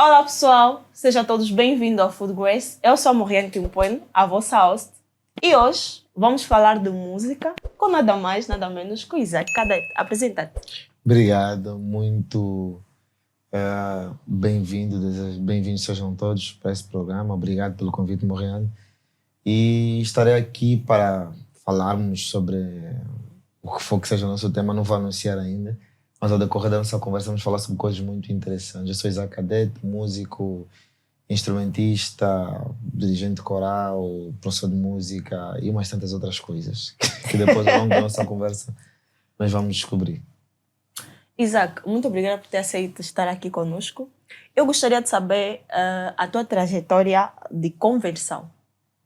Olá pessoal, sejam todos bem-vindos ao Food Grace. Eu sou a Moriane Timpoen, a vossa host. E hoje vamos falar de música com nada mais, nada menos que o Isaac Cadete. Apresenta-te. Obrigado, muito bem-vindos sejam todos para esse programa. Obrigado pelo convite, Moriane. E estarei aqui para falarmos sobre o que for que seja o nosso tema, não vou anunciar ainda. Mas ao decorrer da nossa conversa vamos falar sobre coisas muito interessantes. Eu sou Isaac Cadete, músico, instrumentista, dirigente coral, professor de música e umas tantas outras coisas que depois ao longo da nossa conversa nós vamos descobrir. Isaac, muito obrigada por ter aceito estar aqui conosco. Eu gostaria de saber a tua trajetória de conversão.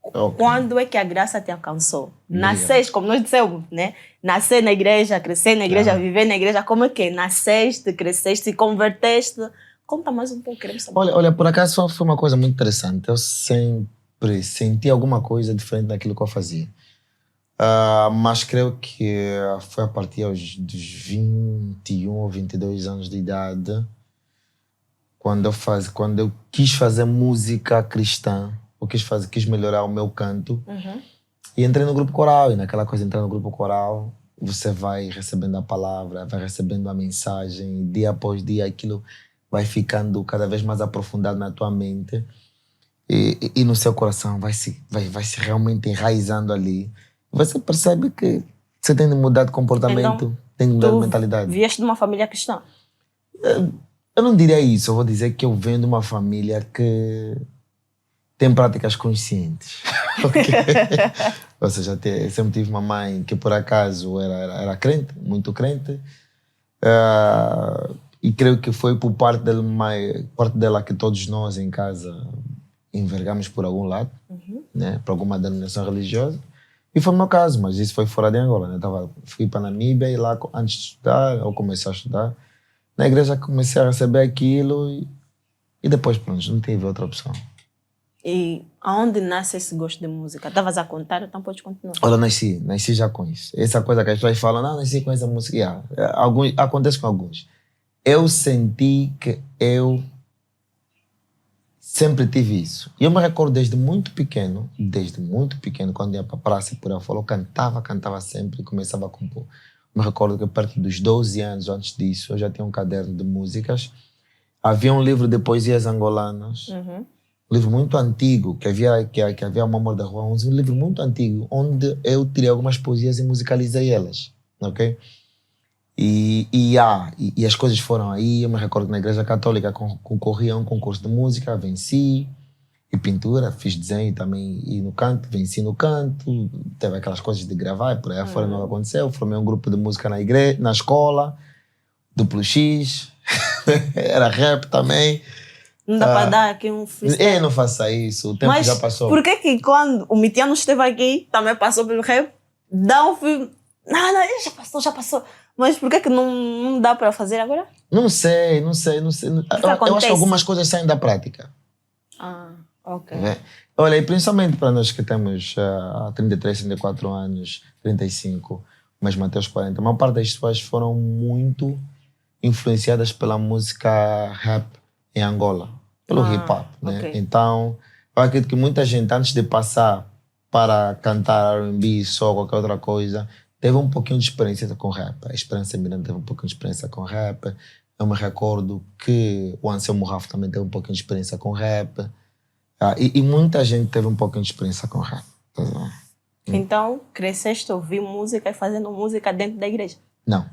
Okay. Quando é que a graça te alcançou? Nasceste, como nós dissemos, né? Nascer na igreja, crescer na igreja, viver na igreja. Como é que é? Nasceste, cresceste, se converteste? Conta mais um pouco, queremos saber. Olha, por acaso foi uma coisa muito interessante. Eu sempre senti alguma coisa diferente daquilo que eu fazia. Mas creio que foi a partir dos 21 ou 22 anos de idade quando eu quis fazer música cristã. Eu quis melhorar o meu canto. E entrei no grupo coral. E naquela coisa de entrar no grupo coral, você vai recebendo a palavra, vai recebendo a mensagem. Dia após dia, aquilo vai ficando cada vez mais aprofundado na tua mente. E no seu coração vai se realmente enraizando ali. Você percebe que você tem de mudar de comportamento, Então, tem de mudar de mentalidade. Vieste de uma família cristã? Eu não diria isso. Eu vou dizer que eu venho de uma família que tem práticas conscientes. Ou seja, sempre tive uma mãe que por acaso era crente, muito crente. E creio que foi por parte dela que todos nós em casa envergamos por algum lado, né, por alguma denominação religiosa. E foi o meu caso, mas isso foi fora de Angola. Né? Fui para a Namíbia e lá, antes de estudar, eu comecei a estudar. Na igreja comecei a receber aquilo e depois, pronto, não tive outra opção. E aonde nasce esse gosto de música? Estavas a contar, então podes continuar. Olha, nasci já com isso. Essa coisa que as pessoas falam, não, nasci com essa música. Acontece com alguns. Eu senti que eu sempre tive isso. E eu me recordo desde muito pequeno, quando ia para a praça por aí, eu cantava sempre e começava a compor. Me recordo que perto dos 12 anos, antes disso, eu já tinha um caderno de músicas. Havia um livro de poesias angolanas. Um livro muito antigo, que havia uma Amor da Rua, um livro muito antigo, onde eu tirei algumas poesias e musicalizei elas, ok? E as coisas foram aí. Eu me recordo que na Igreja Católica concorria a um concurso de música, venci, e pintura, fiz desenho também, e no canto, venci no canto, teve aquelas coisas de gravar, e por aí afora não aconteceu. Formei um grupo de música na escola, duplo X, era rap também. Não dá para dar aqui um freestyle? Não faça isso, o tempo já passou. Mas por que quando o Mitiano esteve aqui, também passou pelo rap, dá um filme... Não, já passou. Mas por que não dá para fazer agora? Não sei. Eu acho que algumas coisas saem da prática. Ok. Olha, e principalmente para nós que temos 33, 34 anos, 35, mesmo até os 40, a maior parte das pessoas foram muito influenciadas pela música rap em Angola, pelo hip-hop, né? Okay. Então, eu acredito que muita gente, antes de passar para cantar R&B, só qualquer outra coisa, teve um pouquinho de experiência com rap. A Esperança Miranda teve um pouquinho de experiência com rap. Eu me recordo que o Anselmo Rafo também teve um pouquinho de experiência com rap. E muita gente teve um pouquinho de experiência com rap. Então, cresceste a ouvir música e fazendo música dentro da igreja? Não.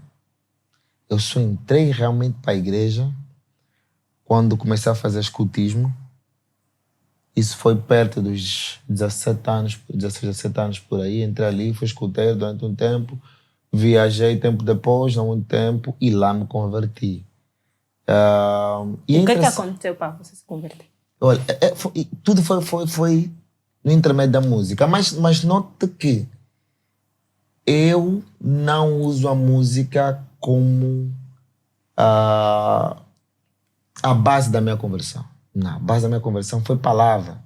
Eu só entrei realmente para a igreja quando comecei a fazer escutismo. Isso foi perto dos 16, 17 anos por aí. Entrei ali, fui escuteiro durante um tempo. Viajei tempo depois, não muito tempo, e lá me converti. O que aconteceu para você se converter? Olha, tudo foi no intermédio da música. Mas note que eu não uso a música como a base da minha conversão. Não, a base da minha conversão foi palavra.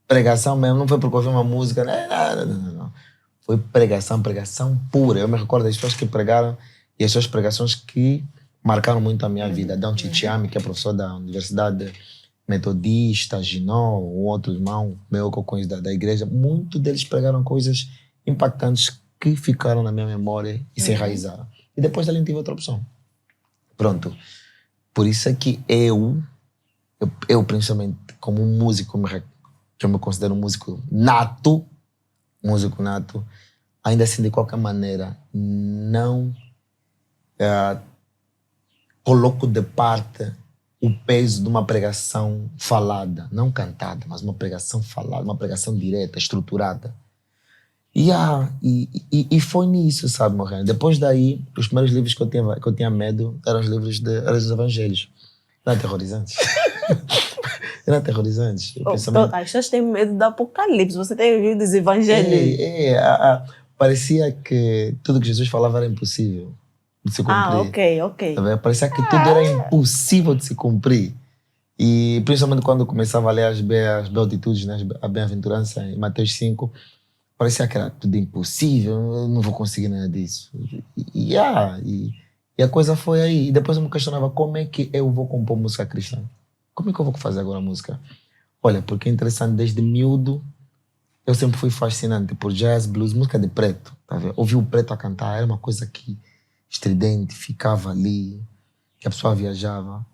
Pregação mesmo, não foi porque eu ouvi uma música. Não. Foi pregação pura. Eu me recordo das pessoas que pregaram e as suas pregações que marcaram muito a minha vida. Dom Chichiame, que é professor da Universidade metodista, Ginó, um outro irmão meu que eu conheço da igreja, muitos deles pregaram coisas impactantes que ficaram na minha memória e se enraizaram. E depois dali não tive outra opção. Pronto. Por isso é que eu principalmente, como um músico, que eu me considero um músico nato, ainda assim, de qualquer maneira, não coloco de parte o peso de uma pregação falada, não cantada, mas uma pregação falada, uma pregação direta, estruturada. E foi nisso, sabe, Moreno? Depois daí, os primeiros livros que eu tinha medo eram os livros eram os evangelhos. Eram aterrorizantes. Eram aterrorizantes. As pessoas têm medo do apocalipse. Você tem ouvido os evangelhos? Parecia que tudo que Jesus falava era impossível de se cumprir. Ok. Parecia que tudo era impossível de se cumprir. E principalmente quando eu começava a ler as beatitudes, né, a bem-aventurança em Mateus 5, parecia que era tudo impossível, eu não vou conseguir nada disso. E a coisa foi aí. E depois eu me questionava, como é que eu vou compor música cristã? Como é que eu vou fazer agora música? Olha, porque é interessante, desde miúdo, eu sempre fui fascinante por jazz, blues, música de preto. Tá vendo? Ouvir o preto a cantar era uma coisa que estridente, ficava ali, que a pessoa viajava.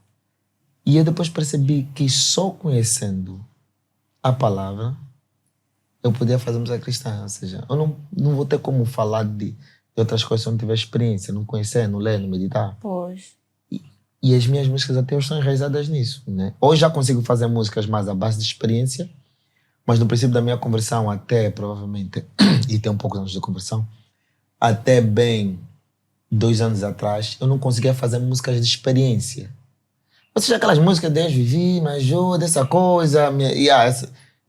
E eu depois percebi que só conhecendo a palavra, eu podia fazer música cristã. Ou seja, eu não vou ter como falar de outras coisas se eu não tiver experiência, não conhecer, não ler, não meditar. Pois. E as minhas músicas até hoje estão enraizadas nisso, né? Hoje já consigo fazer músicas mais à base de experiência, mas no princípio da minha conversão, até provavelmente, e tem um pouco antes da conversão, até bem 2 anos atrás, eu não conseguia fazer músicas de experiência. Ou seja, aquelas músicas de Deus vivi, me ajuda, essa coisa,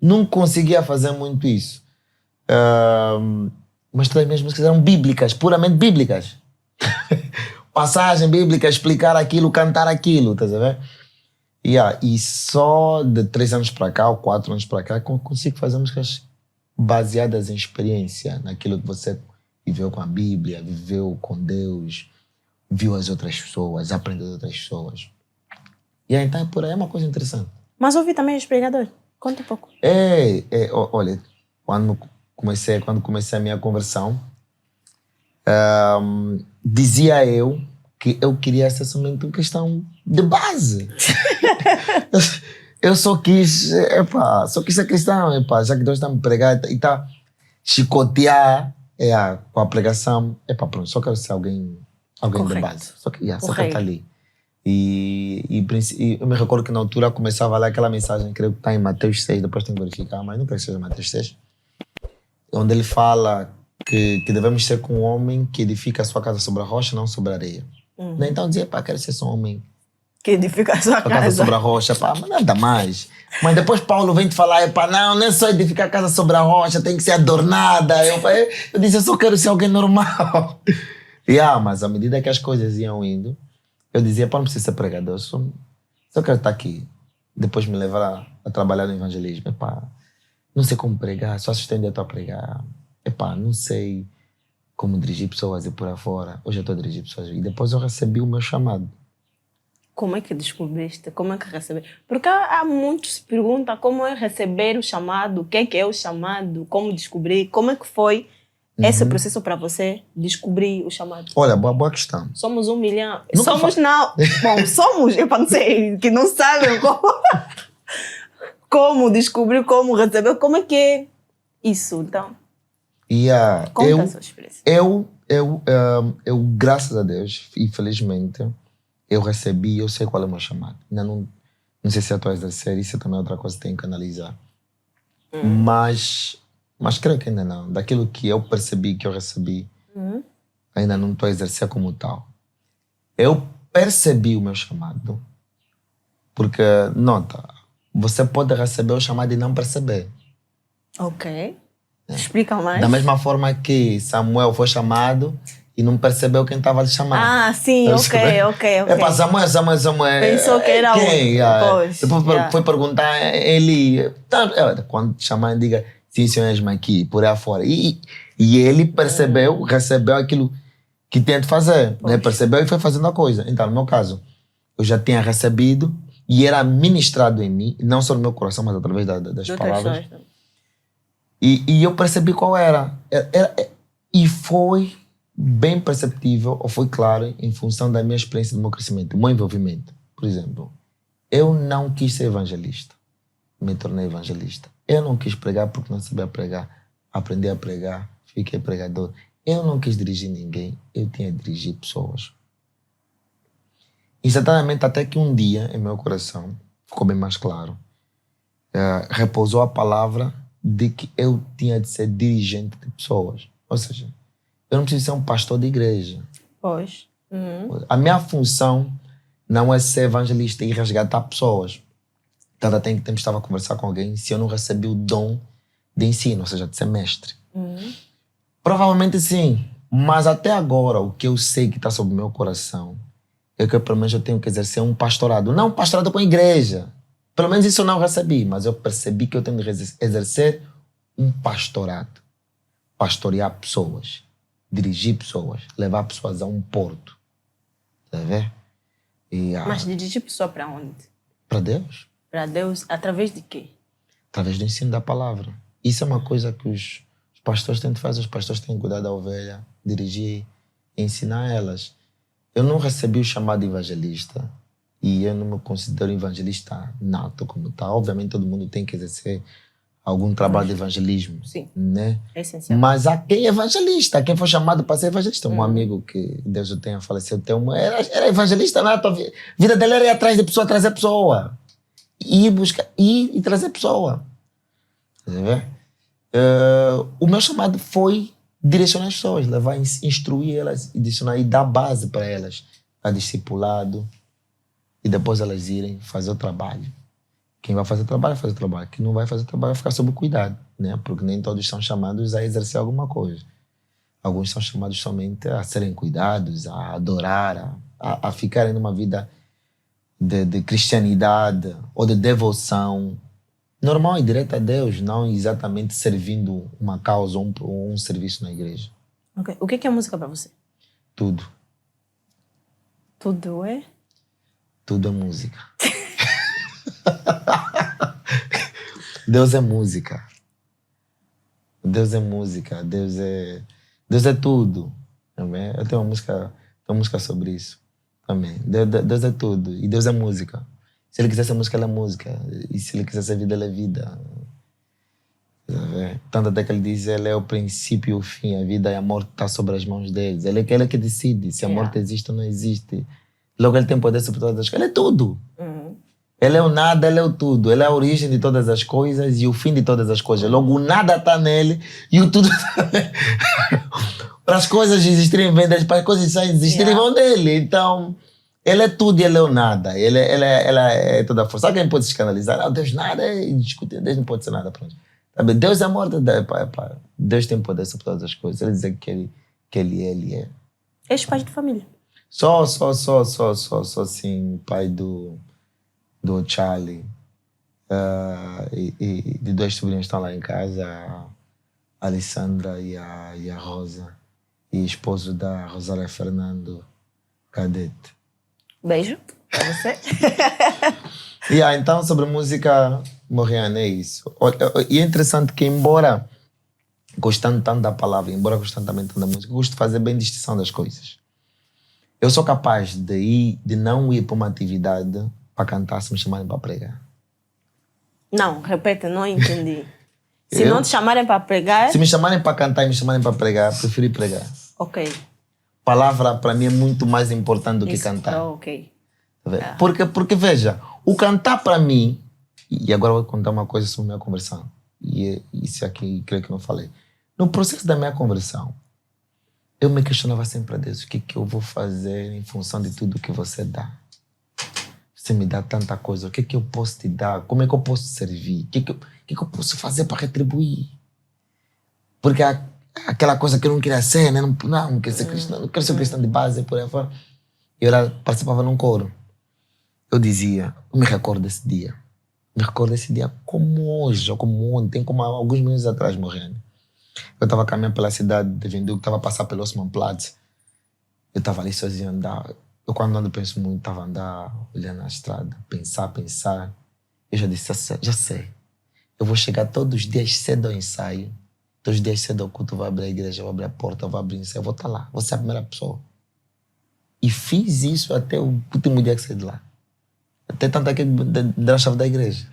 não conseguia fazer muito isso. Mas todas as minhas músicas eram bíblicas, puramente bíblicas. Passagem bíblica, explicar aquilo, cantar aquilo, estás a ver? E só de 3 anos para cá, ou 4 anos para cá, consigo fazer músicas baseadas em experiência, naquilo que você viveu com a Bíblia, viveu com Deus, viu as outras pessoas, aprendeu das outras pessoas. Então, por aí é uma coisa interessante. Mas ouvi também os pregadores. Conta um pouco. Olha, quando comecei a minha conversão, dizia eu que eu queria ser somente um cristão de base. eu só quis ser cristão, já que Deus está me pregando e está chicotear com a pregação, pronto, só quero ser alguém de base. Só quero estar ali. E eu me recordo que na altura começava lá aquela mensagem, creio que está em Mateus 6, depois tenho que verificar, mas não creio que seja Mateus 6, onde ele fala que devemos ser como um homem que edifica a sua casa sobre a rocha, não sobre a areia. Então dizia, quero ser só um homem que edifica a sua casa sobre a rocha, mas nada mais. Mas depois Paulo vem te falar, não é só edificar a casa sobre a rocha, tem que ser adornada. Eu disse, eu só quero ser alguém normal. Mas à medida que as coisas iam indo, eu dizia, não preciso ser pregador, só quero estar aqui. Depois me levar a trabalhar no evangelismo. Não sei como pregar, sou assistente a pregar. Não sei como dirigir pessoas e por aí fora. Hoje eu estou a dirigir pessoas. E depois eu recebi o meu chamado. Como é que descobriste? Como é que recebeste? Porque há muitos que se perguntam como é receber o chamado, o que é o chamado, como descobrir, como é que foi esse processo para você descobrir o chamado. Olha, boa questão. Somos 1 milhão. Nunca somos não. Bom, somos, eu não sei, que não sabem como descobrir, como receber, como é que é isso, então. Conta a sua experiência. Eu, graças a Deus, e felizmente, eu recebi, eu sei qual é o meu chamado. Ainda não sei se eu estou a exercer, isso também é outra coisa que tenho que analisar. Mas creio que ainda não. Daquilo que eu percebi, que eu recebi, ainda não estou a exercer como tal. Eu percebi o meu chamado, porque, nota, você pode receber o chamado e não perceber. Ok. Explica mais. Da mesma forma que Samuel foi chamado e não percebeu quem estava lhe chamando. Sim, ok. Samuel. Pensou que era quem? Depois foi perguntar ele. Quando te chamarem, diga sim, senhor, és-me aqui, por aí fora. E ele percebeu, recebeu aquilo que tinha de fazer. Né? Percebeu e foi fazendo a coisa. Então, no meu caso, eu já tinha recebido e era ministrado em mim, não só no meu coração, mas através das palavras. E eu percebi qual era. E foi bem perceptível, ou foi claro, em função da minha experiência, do meu crescimento, do meu envolvimento. Por exemplo, eu não quis ser evangelista. Me tornei evangelista. Eu não quis pregar porque não sabia pregar. Aprendi a pregar, fiquei pregador. Eu não quis dirigir ninguém, eu tinha que dirigir pessoas. Instantaneamente, até que um dia, em meu coração, ficou bem mais claro, repousou a palavra de que eu tinha de ser dirigente de pessoas. Ou seja, eu não preciso ser um pastor de igreja. Pois. A minha função não é ser evangelista e resgatar pessoas. Cada tempo que estava a conversar com alguém, se eu não recebi o dom de ensino, ou seja, de ser mestre. Provavelmente sim, mas até agora o que eu sei que está sobre o meu coração é que pelo menos eu tenho que exercer um pastorado. Não um pastorado com a igreja. Pelo menos isso eu não recebi, mas eu percebi que eu tenho que exercer um pastorado. Pastorear pessoas, dirigir pessoas, levar pessoas a um porto. Tá vendo? Mas dirigir pessoa para onde? Para Deus. Para Deus, através de quê? Através do ensino da palavra. Isso é uma coisa que os pastores têm de fazer. Os pastores têm que cuidar da ovelha, dirigir, ensinar elas. Eu não recebi o chamado de evangelista e eu não me considero evangelista nato como tal. Obviamente todo mundo tem que exercer algum trabalho de evangelismo. Sim, né? é essencial. Mas há quem é evangelista, quem foi chamado para ser evangelista. Um amigo que Deus o tenha falecido, era evangelista nato. A vida dele era ir atrás de pessoa, trazer pessoa. Ir buscar, ir e trazer pessoa. O meu chamado foi direcionar as pessoas, levar, instruir elas, direcionar e dar base para elas, a discipulado, e depois elas irem fazer o trabalho. Quem vai fazer o trabalho, faz o trabalho. Quem não vai fazer o trabalho, vai ficar sob cuidado, né? Porque nem todos são chamados a exercer alguma coisa. Alguns são chamados somente a serem cuidados, a adorar, a ficarem numa vida de cristianidade ou de devoção normal e direta a Deus, não exatamente servindo uma causa ou um serviço na igreja. Okay. O que é música para você? Tudo. Tudo é? Tudo é música. Deus é música. Deus é música. Deus é tudo. Amém? Eu tenho uma música sobre isso. Amém. Deus é tudo. E Deus é música. Se ele quiser ser música, ele é música. E se ele quiser ser vida, ele é vida. Tanto até que ele diz, ele é o princípio e o fim. A vida e a morte estão sobre as mãos deles. Ele é aquele que decide se a morte existe ou não existe. Logo ele tem poder sobre todas as coisas. Ele é tudo. Ele é o nada, ele é o tudo. Ele é a origem de todas as coisas e o fim de todas as coisas. Logo o nada está nele e o tudo está nele. Para as coisas existirem, vem deles. Para as coisas existirem, vão dele. Então... ele é tudo e ele é o nada. Ele é toda a força. Alguém pode se escandalizar. Deus nada é discutir. Deus não pode ser nada. Pronto. Deus é morto. Deus tem poder sobre todas as coisas. Ele diz que ele é. És pai de família? Só assim, pai do Charlie. E de dois sobrinhos que estão lá em casa. A Alessandra e a Rosa. E esposo da Rosália Fernando Cadete. Beijo pra você. Então, sobre música morriana, é isso. E é interessante que, embora gostando tanto da palavra, embora gostando também tanto da música, eu gosto de fazer bem distinção das coisas. Eu sou capaz de não ir para uma atividade para cantar se me chamarem para pregar. Não, repete, não entendi. Se não te chamarem para pregar... Se me chamarem para cantar e me chamarem para pregar, prefiro ir pregar. Ok. Palavra, para mim, é muito mais importante do que cantar. Ok. Porque, veja, o cantar para mim... E agora eu vou contar uma coisa sobre a minha conversão. E isso aqui, creio que não falei. No processo da minha conversão, eu me questionava sempre a Deus. O que eu vou fazer em função de tudo que você dá? Você me dá tanta coisa. O que eu posso te dar? Como é que eu posso servir? O que eu posso fazer para retribuir? Porque aquela coisa que eu não queria ser, né? Não quero ser cristão, não quero ser cristão de base, por aí fora. Eu participava num coro. Eu dizia, eu me recordo desse dia. Me recordo desse dia como hoje, ou como ontem, como há alguns meses atrás, morrendo. Eu estava caminhando pela cidade de Vinduque, estava a passar pelo Osman Platz. Eu estava ali sozinho a andar. Eu quando ando penso muito, estava a andar, olhando na estrada, pensar. Eu já disse, já sei. Eu vou chegar todos os dias cedo ao ensaio. Todos os dias cedo ao culto, eu vou abrir a igreja, eu vou abrir a porta, eu vou abrir o ensaio, eu vou estar lá. Vou ser a primeira pessoa. E fiz isso até o último dia que saí de lá. Até tanto é que deram a chave da igreja.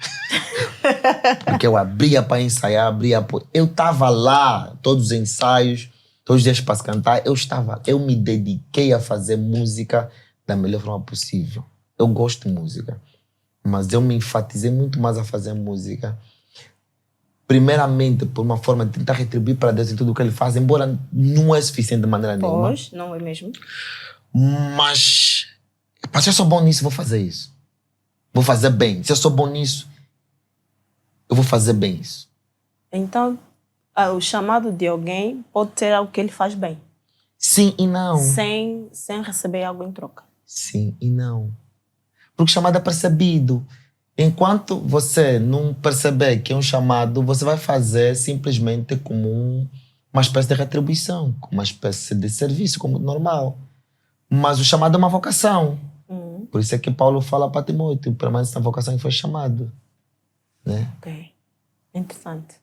Porque eu abria para ensaiar, abria para... Eu estava lá, todos os ensaios, todos os dias para se cantar, eu me dediquei a fazer música da melhor forma possível. Eu gosto de música, mas eu me enfatizei muito mais a fazer música. Primeiramente, por uma forma de tentar retribuir para Deus em tudo o que Ele faz, embora não é suficiente de maneira nenhuma. Pois, não é mesmo? Mas, se eu sou bom nisso, vou fazer isso. Vou fazer bem. Se eu sou bom nisso, eu vou fazer bem isso. Então, o chamado de alguém pode ser algo que ele faz bem. Sim e não. Sem receber algo em troca. Sim e não. Porque chamado é percebido. Enquanto você não perceber que é um chamado, você vai fazer simplesmente como uma espécie de retribuição, como uma espécie de serviço, como normal. Mas o chamado é uma vocação. Por isso é que Paulo fala para Timóteo, permanece na vocação que foi chamado. Né? Ok. Interessante.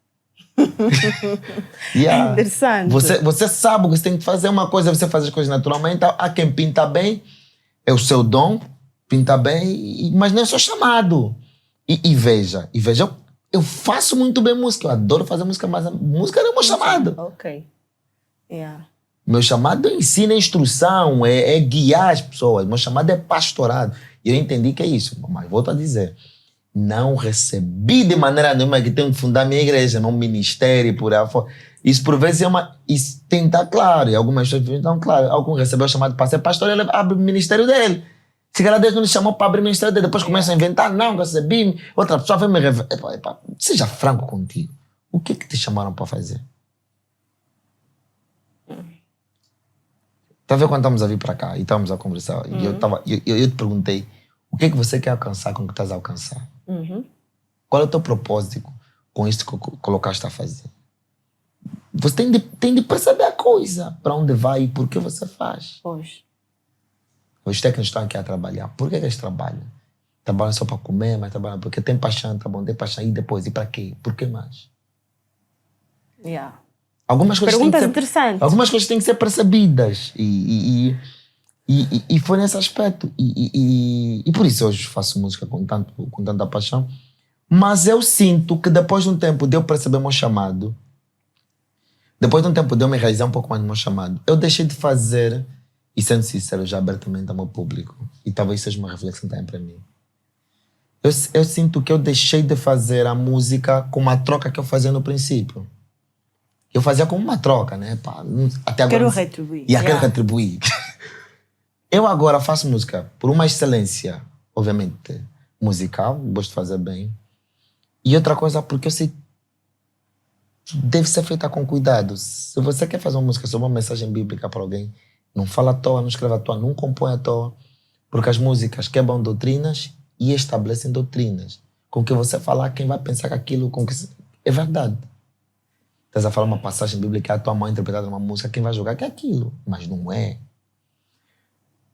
Yeah. Interessante. Você sabe o que você tem que fazer. Uma coisa é você fazer as coisas naturalmente. Há quem pinta bem, é o seu dom, pinta bem, mas não é o seu chamado. E veja, eu faço muito bem música, eu adoro fazer música, mas a música não é o meu chamado. Ok. Yeah. Meu chamado é ensino, é instrução, é guiar as pessoas. Meu chamado é pastorado. E eu entendi que é isso. Mas volto a dizer, não recebi de maneira nenhuma que tenho que fundar minha igreja, num ministério, por aí fora. Isso por vezes isso tem que estar claro. E algumas pessoas estão claro. Algum recebeu o chamado para ser pastor, ele abre o ministério dele. Se calhar Deus não lhe chamou para abrir o ministério dele, depois começa a inventar, não, recebi, outra pessoa vem me revelar. Seja franco contigo. O que te chamaram para fazer? Tá vendo quando estamos a vir para cá e estamos a conversar, e eu te perguntei, o que você quer alcançar com o que estás a alcançar? Qual é o teu propósito com isso que colocaste a fazer? Você tem de perceber a coisa, para onde vai e por que você faz. Pois. Os técnicos estão aqui a trabalhar. Por que eles trabalham? Trabalham só para comer, mas trabalham porque tem paixão, tá bom, tem paixão. E depois, e para quê? Por que mais? Yeah. Algumas coisas Perguntas interessantes. Algumas coisas têm que ser percebidas. E foi nesse aspecto. E por isso hoje faço música com tanta paixão. Mas eu sinto que depois de um tempo de eu perceber o meu chamado, depois de um tempo de eu me realizar um pouco mais no meu chamado, eu deixei de fazer, e sendo sincero já abertamente ao meu público, e talvez seja uma reflexão também para mim, eu sinto que eu deixei de fazer a música com uma troca que eu fazia no princípio. Eu fazia como uma troca, né? Pá, até agora, quero retribuir. Quero retribuir. Eu agora faço música por uma excelência, obviamente, musical, gosto de fazer bem. E outra coisa, porque eu sei que deve ser feita com cuidado. Se você quer fazer uma música sobre uma mensagem bíblica para alguém, não fala à toa, não escreve à toa, não compõe à toa. Porque as músicas quebram doutrinas e estabelecem doutrinas. Com o que você falar, quem vai pensar que aquilo é verdade. Estás a falar uma passagem bíblica, a tua mãe interpretada numa música, quem vai julgar que é aquilo, mas não é.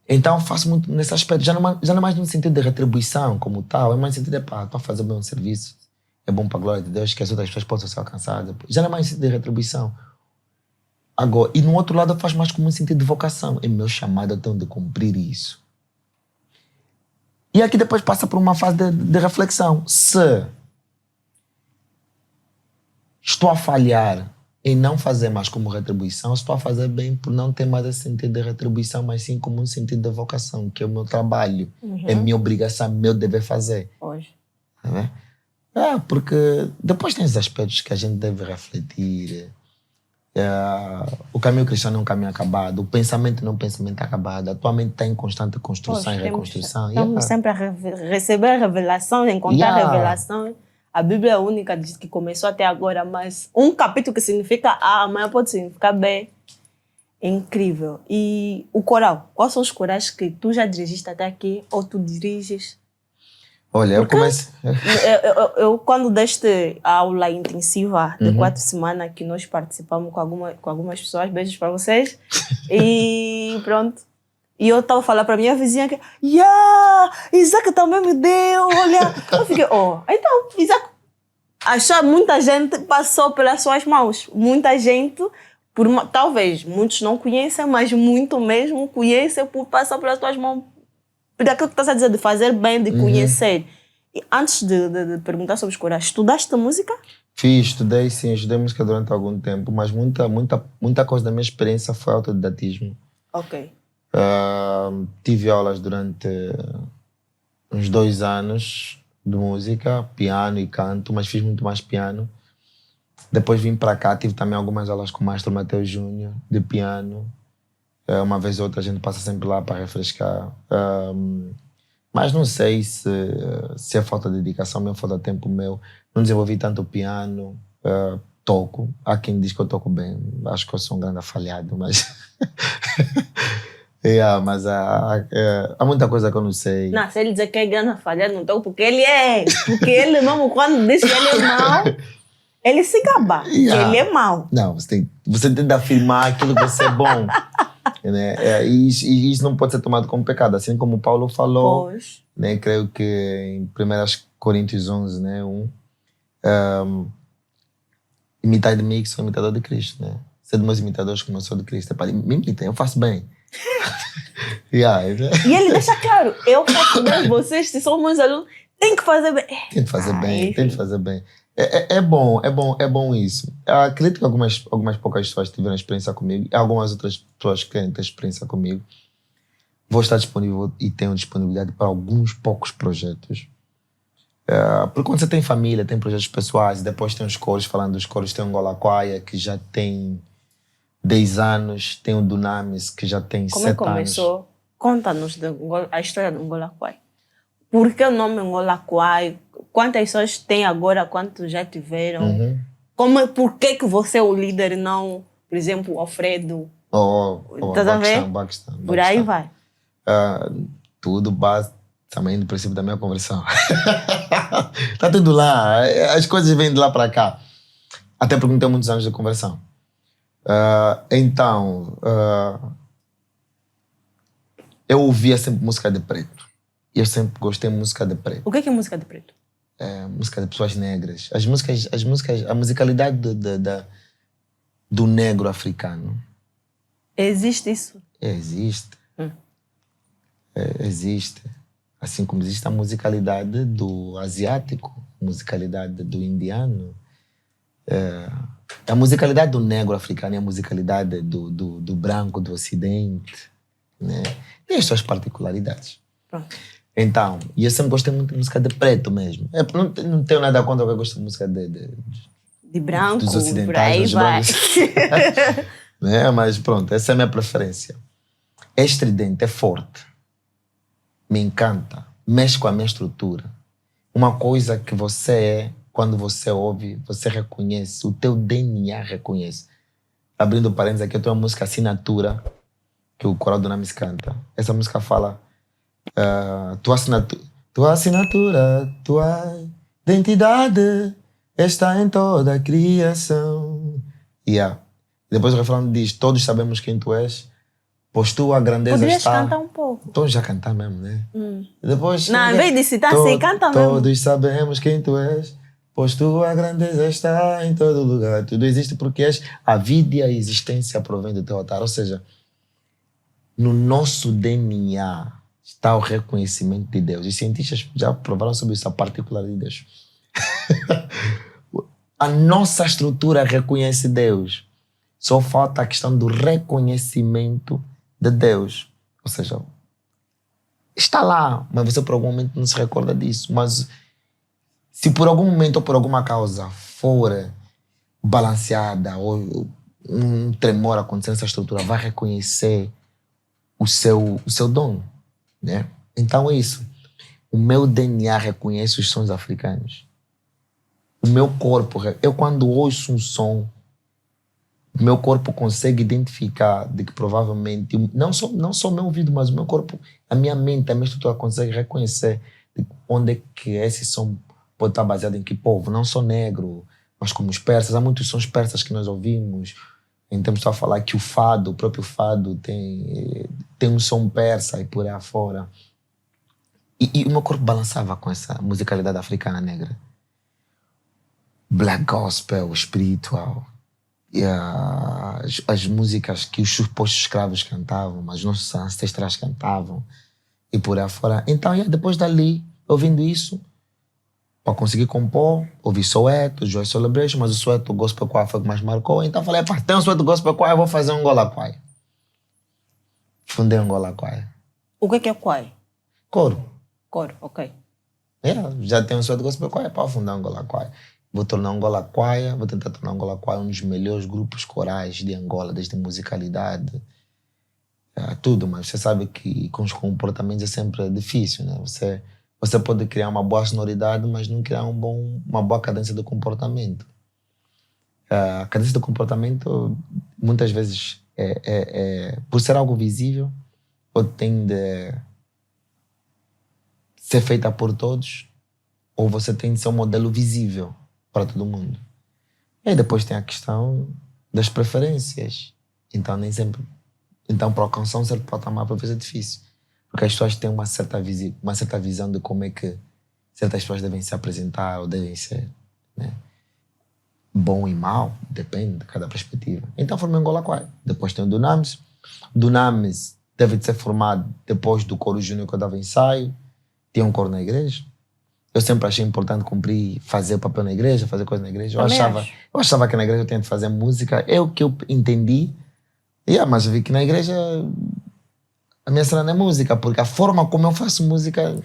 Então eu faço muito nesse aspecto, já não é mais no sentido de retribuição como tal, é mais no sentido de estou a fazer bem um serviço, é bom para a glória de Deus, que as outras pessoas possam ser alcançadas, já não é mais no sentido de retribuição. Agora, e no outro lado eu faço mais como um sentido de vocação, é meu chamado, eu tenho de cumprir isso. E aqui depois passa por uma fase de reflexão, se estou a falhar em não fazer mais como retribuição, estou a fazer bem por não ter mais esse sentido de retribuição, mas sim como um sentido de vocação, que é o meu trabalho, é minha obrigação, meu dever fazer. Hoje. Porque depois tem os aspectos que a gente deve refletir. O caminho cristão é um caminho acabado, o pensamento não é um pensamento acabado, a tua mente está em constante construção e reconstrução. Estamos sempre a receber a revelação, encontrar a revelação. A Bíblia é a única que começou até agora, mas um capítulo que significa A, amanhã pode significar B. É incrível. E o coral? Quais são os corais que tu já dirigiste até aqui ou tu diriges? Olha, eu começo... eu quando deste a aula intensiva de 4 semanas que nós participamos com algumas pessoas, beijos para vocês. E pronto. E eu estava a falar para minha vizinha que Isaac também me deu, olha. Eu fiquei, então, Isaac, muita gente passou pelas suas mãos. Muita gente, talvez muitos não conheçam, mas muito mesmo conhecem por passar pelas suas mãos. Daquilo que estás a dizer, de fazer bem, de conhecer. E antes de perguntar sobre escola, estudaste música? Estudei música durante algum tempo, mas muita coisa da minha experiência foi autodidatismo. Ok. Tive aulas durante uns 2 anos de música, piano e canto, mas fiz muito mais piano. Depois vim para cá, tive também algumas aulas com o maestro Mateus Júnior, de piano. Uma vez ou outra a gente passa sempre lá para refrescar. Mas não sei se é falta de dedicação meu, falta de tempo meu. Não desenvolvi tanto o piano. Toco. Há quem diz que eu toco bem. Acho que eu sou um grande afalhado, mas... mas há muita coisa que eu não sei. Não, se ele dizer que é grande afalhado, não toco, porque ele é. Porque ele mesmo, quando diz que ele é mau, ele se gaba. Que ele é mau. Não, você tem de afirmar aquilo que você é bom. Né? E isso não pode ser tomado como pecado, assim como Paulo falou, né? Creio que em 1 Coríntios 11, né? 1, imitai de mim que sou imitador de Cristo, né? Sede meus imitadores como eu sou de Cristo. Me imitem, eu faço bem. E ele deixa claro, eu faço bem, vocês, se são meus alunos, tem que fazer bem. Tem que fazer bem. É bom isso. Acredito que algumas poucas pessoas tiveram experiência comigo e algumas outras pessoas querem ter experiência comigo. Vou estar disponível e tenho disponibilidade para alguns poucos projetos. Porque quando você tem família, tem projetos pessoais, depois tem os coros, falando dos coros, tem o Ngolaquaia, que já tem 10 anos, tem o Dunamis, que já tem 7 anos. Como é que começou? Conta-nos a história do Ngolaquaia. Por que o nome Ngolaquaia? Quantas pessoas tem agora? Quantos já tiveram? Por que você é o líder e não, por exemplo, o Alfredo? Estás a ver? Por aí vai. Tudo base também do princípio da minha conversão. Tá tudo lá. As coisas vêm de lá para cá. Até porque não tenho muitos anos de conversão. Eu ouvia sempre música de preto. E eu sempre gostei de música de preto. O que é música de preto? Música de pessoas negras. A musicalidade do negro africano. Existe isso? Existe. Existe. Assim como existe a musicalidade do asiático, a musicalidade do indiano. A musicalidade do negro africano e a musicalidade do branco do ocidente, né? Tem as suas particularidades. Pronto. Então, e eu sempre gostei muito de música de preto mesmo. Não tenho nada contra, eu gosto de música de branco, dos ocidentais, dos brancos. Né? Mas pronto, essa é a minha preferência. É estridente, é forte. Me encanta. Mexe com a minha estrutura. Uma coisa que você é, quando você ouve, você reconhece. O teu DNA reconhece. Abrindo parênteses aqui, eu tenho uma música Assinatura, que o Coral do Namis canta. Essa música fala... tua assinatura, tua identidade está em toda a criação. Depois o refrão diz: todos sabemos quem tu és, pois tua grandeza Poderias está... cantar um pouco. Então já cantar mesmo, né? Depois, não, em vez de citar assim, canta mesmo. Todos sabemos quem tu és, pois tua grandeza está em todo lugar. Tudo existe porque és a vida e a existência provém do teu altar. Ou seja, no nosso DNA está o reconhecimento de Deus. E cientistas já provaram sobre isso, a particularidade de Deus. A nossa estrutura reconhece Deus. Só falta a questão do reconhecimento de Deus. Ou seja, está lá, mas você por algum momento não se recorda disso. Mas se por algum momento ou por alguma causa for balanceada ou um tremor acontecer nessa estrutura, vai reconhecer o seu dom. Né? Então é isso. O meu DNA reconhece os sons africanos. O meu corpo, eu quando ouço um som, o meu corpo consegue identificar de que provavelmente, não só o meu ouvido, mas o meu corpo, a minha mente, a minha estrutura consegue reconhecer de onde é que esse som pode estar baseado em que povo. Não só negro, mas como os persas. Há muitos sons persas que nós ouvimos Então, só falar que o próprio fado tem um som persa e por aí afora. E o meu corpo balançava com essa musicalidade africana negra. Black gospel, espiritual. E as músicas que os supostos escravos cantavam, mas os nossos ancestrais cantavam. E por aí afora. Então, depois dali, ouvindo isso, para conseguir compor, ouvi Soweto, Joy Celebration, mas o Soweto Gospel Choir foi o que mais marcou. Então falei, tem um Soweto Gospel Choir, eu vou fazer um Angola Choir. Fundei um Angola Choir. O que é choir? Coro. Coro, ok. Já tenho um Soweto Gospel Choir para fundar um Angola Choir. Vou tornar um Angola Choir, vou tentar tornar um Angola Choir um dos melhores grupos corais de Angola, desde musicalidade, tudo, mas você sabe que com os comportamentos é sempre difícil, né? Você pode criar uma boa sonoridade, mas não criar uma boa cadência de comportamento. A cadência de comportamento, muitas vezes, por ser algo visível, ou tem de ser feita por todos, ou você tem de ser um modelo visível para todo mundo. E aí depois tem a questão das preferências. Então, nem sempre... Então, para alcançar um certo patamar, às vezes é difícil. Porque as pessoas têm uma certa visão de como é que certas pessoas devem se apresentar ou devem ser, né? Bom e mau, depende de cada perspectiva. Então formei Angola Choir. Depois tem o Dunamis. Dunamis deve de ser formado depois do coro júnior que eu dava ensaio. Tinha um coro na igreja. Eu sempre achei importante cumprir, fazer papel na igreja, fazer coisa na igreja. Eu achava que na igreja eu tinha de fazer música. É o que eu entendi. Mas eu vi que na igreja... A minha cena não é música, porque a forma como eu faço música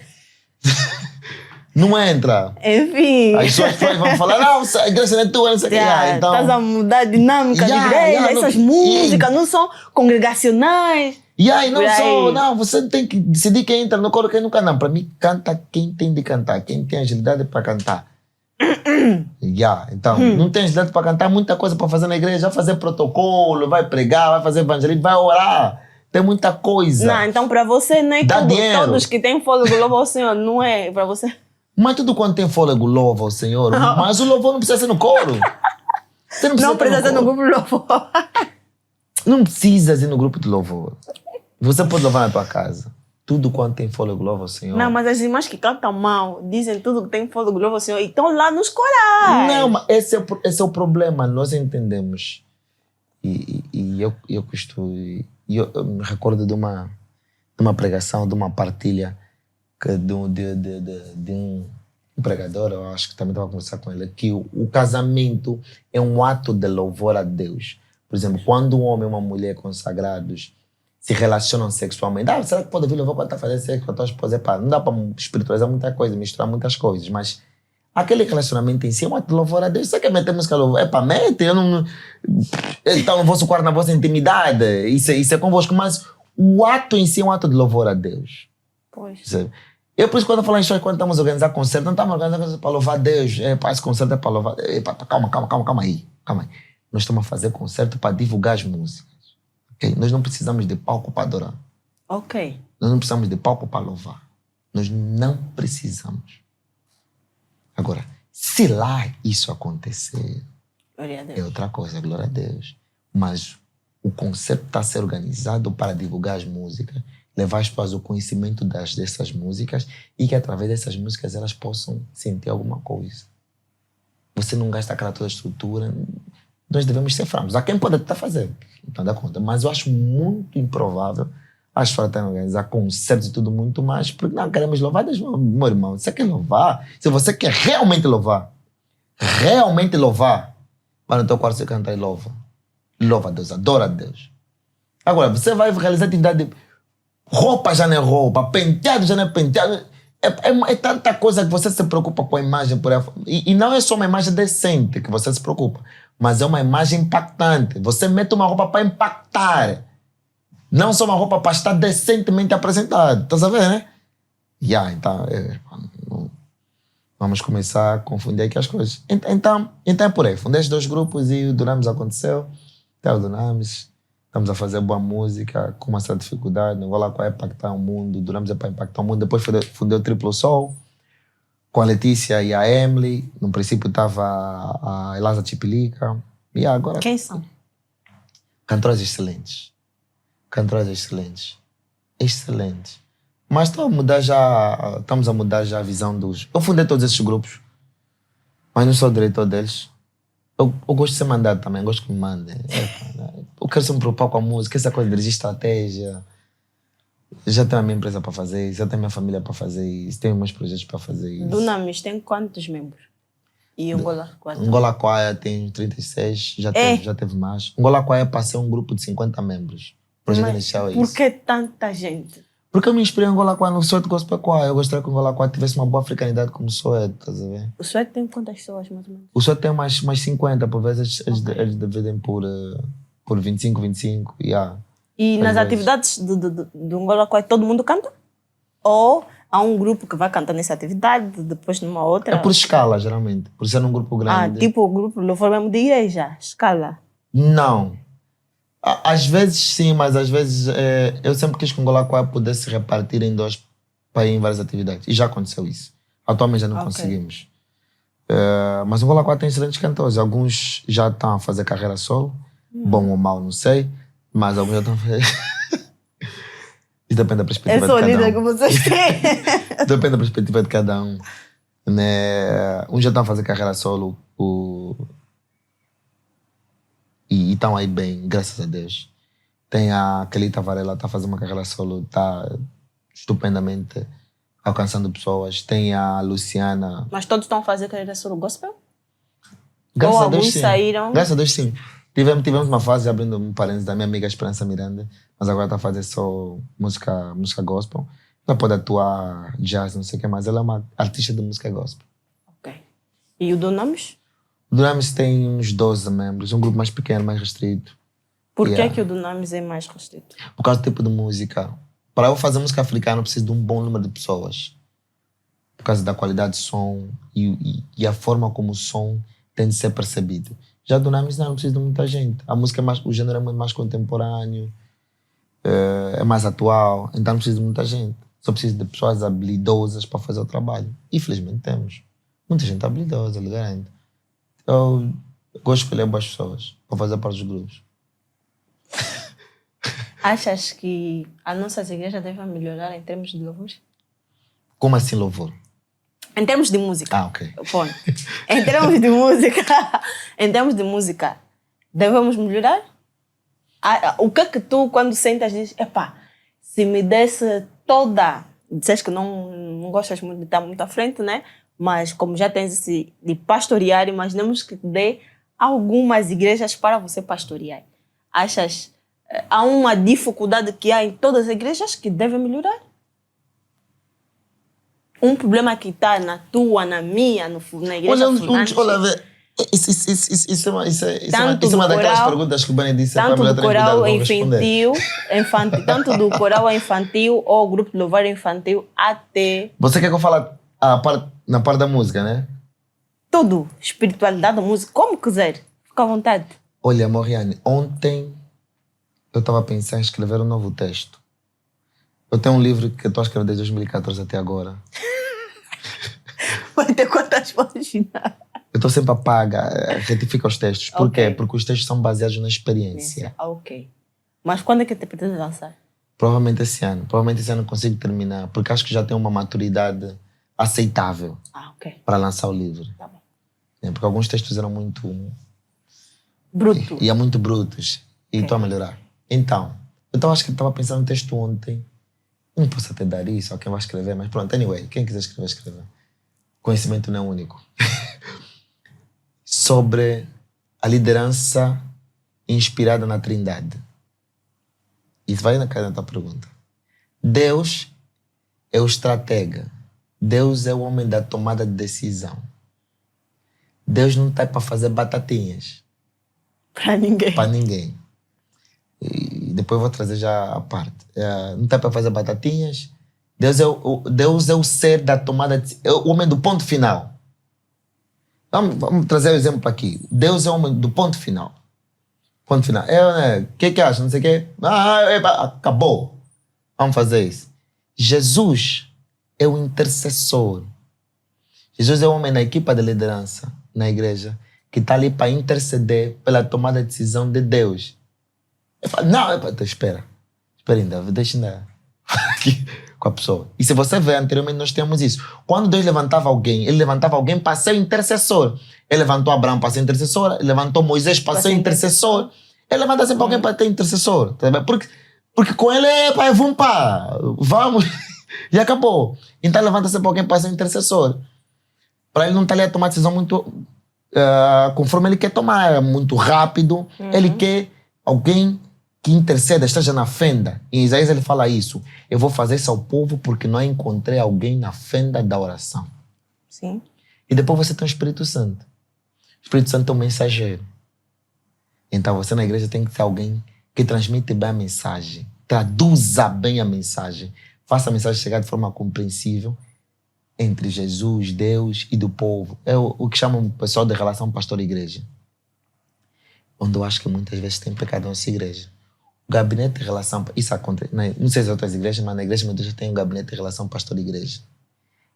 não entra. Enfim. As pessoas vão falar, não, a igreja não é tua, não sei o que. Então, estás a mudar a dinâmica da igreja, essas músicas não são congregacionais. Você tem que decidir quem entra no coro e quem nunca não. Para mim, canta quem tem de cantar, quem tem agilidade para cantar. Então, não tem agilidade para cantar, muita coisa para fazer na igreja, vai fazer protocolo, vai pregar, vai fazer evangelismo, vai orar. Tem muita coisa. Não, então para você não é dá tudo. Dinheiro. Todos que têm fôlego louvam ao Senhor, não é para você. Mas tudo quanto tem fôlego louva ao Senhor. Mas o louvor não precisa ser no coro. Você não precisa ser no grupo de louvor. Não precisa ser no grupo de louvor. Você pode louvar na tua casa. Tudo quanto tem fôlego louva ao Senhor. Não, mas as irmãs que cantam mal dizem tudo que tem fôlego louva ao Senhor e estão lá nos corais. Não, mas esse é o problema. Nós entendemos. E eu costumo... Eu me recordo de uma pregação, de uma partilha de um pregador, eu acho que também estava a conversar com ele, que o casamento é um ato de louvor a Deus. Por exemplo, quando um homem e uma mulher consagrados se relacionam sexualmente, será que pode vir louvor para estar fazendo sexo com a tua esposa? Não dá para espiritualizar muita coisa, misturar muitas coisas, mas aquele relacionamento em si é um ato de louvor a Deus. Você quer meter música louvor? Mete, eu não... Está no vosso quarto, na vossa intimidade. Isso é convosco. Mas o ato em si é um ato de louvor a Deus. Pois. Eu, por isso, quando eu falo em história, quando estamos a organizar concerto, não estamos organizando coisa para louvar a Deus. Esse concerto é para louvar... Calma aí. Nós estamos a fazer concerto para divulgar as músicas. Okay? Nós não precisamos de palco para adorar. Ok. Nós não precisamos de palco para louvar. Nós não precisamos. Agora, se lá isso acontecer, é outra coisa, glória a Deus. Mas o conceito está a ser organizado para divulgar as músicas, levar as pessoas ao conhecimento dessas músicas e que através dessas músicas elas possam sentir alguma coisa. Você não gasta aquela toda estrutura. Nós devemos ser francos. Há quem pode estar fazendo, não dá conta. Mas eu acho muito improvável as pessoas estarem a organizar concertos e tudo muito mais, porque não queremos louvar Deus, meu irmão. Você quer louvar? Se você quer realmente louvar, vai no teu quarto você cantar e louva. Louva a Deus, adora a Deus. Agora, você vai realizar atividade de roupa já não é roupa, penteado já não é penteado. É tanta coisa que você se preocupa com a imagem por aí. E não é só uma imagem decente que você se preocupa, mas é uma imagem impactante. Você mete uma roupa para impactar. Não só uma roupa para estar decentemente apresentado. Estás a ver, né? Então, vamos começar a confundir aqui as coisas. Então é por aí. Fundei esses dois grupos e o Dunamis aconteceu. Até o Dunamis. Estamos a fazer boa música com uma certa dificuldade. Angola Choir é impactar o mundo. O Dunamis é para impactar o mundo. Depois fundei o Triplo Soul com a Letícia e a Emily. No princípio estava a Elasa Tipilica. E agora... Quem são? Cantoras excelentes. Cantoras excelentes. Excelentes. Mas estamos a mudar já a visão dos... Eu fundei todos esses grupos, mas não sou o diretor deles. Eu gosto de ser mandado também, gosto que me mandem. Eu quero ser me preocupar com a música, essa coisa de dirigir estratégia. Já tenho a minha empresa para fazer isso, já tenho a minha família para fazer isso, tenho meus projetos para fazer isso. Dunamis tem quantos membros? E Angola quantos? Angola Choir tem 36, já teve mais. Angola Choir passei um grupo de 50 membros. O projeto inicial é isso. Por que tanta gente? Porque eu me inspirei em Angola Choir no Soweto Gospel Choir. Eu gostaria que o Angola Choir tivesse uma boa africanidade como o Soweto, estás a ver? O Soweto tem quantas pessoas, mais ou menos? O Soweto tem mais 50, por vezes eles dividem por 25, yeah. E nas atividades do Angola Choir todo mundo canta? Ou há um grupo que vai cantar nessa atividade, depois numa outra? É por escala, geralmente. Por ser um grupo grande. Tipo o grupo louvor mesmo de igreja, escala? Não. Às vezes sim, mas às vezes eu sempre quis que o Angola Choir pudesse se repartir em dois para ir em várias atividades. E já aconteceu isso. Atualmente já não conseguimos. Mas o Angola Choir tem excelentes cantores. Alguns já estão a fazer carreira solo. Bom ou mau, não sei. Mas alguns já estão a fazer... Isso depende da perspectiva de cada um. É só líder que vocês têm. Depende da perspectiva de cada um. Né? Uns já estão a fazer carreira solo e estão aí bem, graças a Deus. Tem a Kelita Varela, está a fazer uma carreira solo, está estupendamente alcançando pessoas. Tem a Luciana. Mas todos estão a fazer carreira solo gospel? Graças Ou a Deus, alguns sim. saíram? Graças a Deus, sim. Tivemos uma fase, abrindo um parênteses, da minha amiga Esperança Miranda, mas agora está a fazer só música gospel. Ela pode atuar jazz, não sei o que mais. Ela é uma artista de música gospel. Ok. E o Dunamis? O Dunamis tem uns 12 membros, um grupo mais pequeno, mais restrito. Por que o Dunamis é mais restrito? Por causa do tipo de música. Para eu fazer música africana, eu preciso de um bom número de pessoas. Por causa da qualidade de som e a forma como o som tem de ser percebido. Já do Dunamis não precisa de muita gente. A música o gênero é muito mais contemporâneo, é mais atual, então não precisa de muita gente. Só precisa de pessoas habilidosas para fazer o trabalho. Infelizmente temos. Muita gente habilidosa, lhe garanto. Eu gosto de escolher boas pessoas para fazer parte dos grupos. Achas que a nossa igreja deve melhorar em termos de louvor? Como assim louvor? Em termos de música. Ok. Ponto. Em termos de música, devemos melhorar? O que é que tu, quando sentas, dizes, se me desse toda... Dizes que não gostas muito de estar muito à frente, né? Mas como já tens esse de pastorear, imaginamos que te dê algumas igrejas para você pastorear. Achas há uma dificuldade que há em todas as igrejas que deve melhorar? Um problema que está na tua, na minha, na igreja fulana. Olha, isso é uma daquelas perguntas que o Bani disse. Tanto do coral infantil, tanto do coral infantil ou grupo de louvor infantil até... Você quer que eu fale na parte da música, né? Tudo. Espiritualidade, música, como quiser. Fica à vontade. Olha, Moriane, ontem eu estava a pensar em escrever um novo texto. Eu tenho um livro que eu estou a escrever desde 2014 até agora. Vai ter quantas páginas? Eu estou sempre a pagar, retifico os textos. Por quê? Porque os textos são baseados na experiência. Ok. Mas quando é que te pretendes lançar? Provavelmente esse ano. Provavelmente esse ano eu consigo terminar. Porque acho que já tenho uma maturidade aceitável para lançar o livro. Tá bom. Porque alguns textos eram muito... Bruto. E muito brutos. E estou a melhorar. Então, acho que estava pensando no texto ontem. Não posso até dar isso a quem vai escrever, mas pronto, anyway, quem quiser escrever, escreva. Conhecimento não é único. Sobre a liderança inspirada na Trindade. Isso vai na cara da tua pergunta. Deus é o estratega. Deus é o homem da tomada de decisão. Deus não está para fazer batatinhas. Para ninguém. Para ninguém. E depois eu vou trazer já a parte. Não está para fazer batatinhas. Deus é o ser da tomada de decisão. É o homem do ponto final. Vamos trazer o exemplo aqui. Deus é o homem do ponto final. Ponto final. O que acha? Não sei o quê. Acabou. Vamos fazer isso. Jesus é o intercessor. Jesus é o homem na equipa de liderança, na igreja, que está ali para interceder pela tomada de decisão de Deus. Eu falo, não, espera ainda, deixa ainda aqui com a pessoa. E se você ver, anteriormente nós temos isso. Quando Deus levantava alguém, ele levantava alguém para ser o intercessor. Ele levantou Abraão para ser intercessor, ele levantou Moisés para ser intercessor. Ele levanta sempre alguém para ter intercessor. Tá bem? Porque com ele vamos. E acabou. Então levanta sempre alguém para ser intercessor. Para ele não estar ali a tomar decisão muito conforme ele quer tomar, muito rápido. Ele quer alguém que interceda, esteja na fenda. Em Isaías ele fala isso. Eu vou fazer isso ao povo porque não encontrei alguém na fenda da oração. Sim. E depois você tem o Espírito Santo. O Espírito Santo é um mensageiro. Então você na igreja tem que ser alguém que transmite bem a mensagem. Traduza bem a mensagem. Faça a mensagem chegar de forma compreensível entre Jesus, Deus e do povo. É o que chamam o pessoal de relação pastor-igreja. Onde eu acho que muitas vezes tem pecado na nossa igreja. O gabinete de relação... Isso acontece. Não sei se é outras igrejas, mas na igreja meu Deus tem um gabinete de relação pastor-igreja.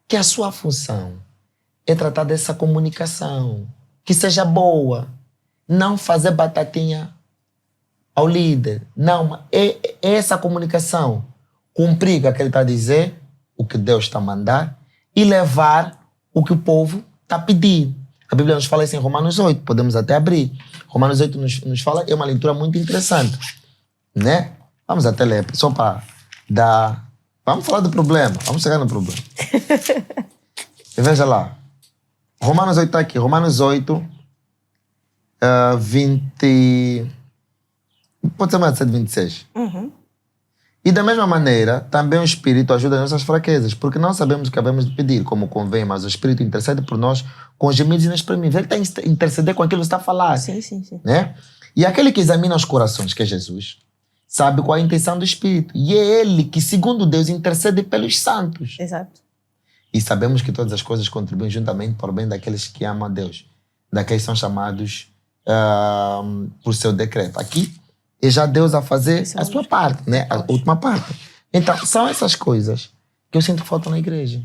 Que a sua função é tratar dessa comunicação. Que seja boa. Não fazer batatinha ao líder. Não, é essa comunicação. Cumprir o que ele está a dizer, o que Deus está a mandar, e levar o que o povo está a pedir. A Bíblia nos fala isso em Romanos 8, podemos até abrir. Romanos 8 nos fala, é uma leitura muito interessante. Né? Vamos até ler, só para dar... Vamos falar do problema, vamos chegar no problema. Veja lá. Romanos 8 está aqui, Romanos 8, 20... Pode ser mais de 26. E da mesma maneira, também o Espírito ajuda nas nossas fraquezas, porque não sabemos o que havemos de pedir, como convém, mas o Espírito intercede por nós com gemidos inexprimíveis. Ele está a interceder com aquilo que está a falar. Sim. Né? E aquele que examina os corações, que é Jesus, sabe qual é a intenção do Espírito. E é ele que, segundo Deus, intercede pelos santos. Exato. E sabemos que todas as coisas contribuem juntamente para o bem daqueles que amam a Deus, daqueles que são chamados por seu decreto. Aqui é já Deus a fazer a sua parte, né? A última parte. Então, são essas coisas que eu sinto que faltam na igreja.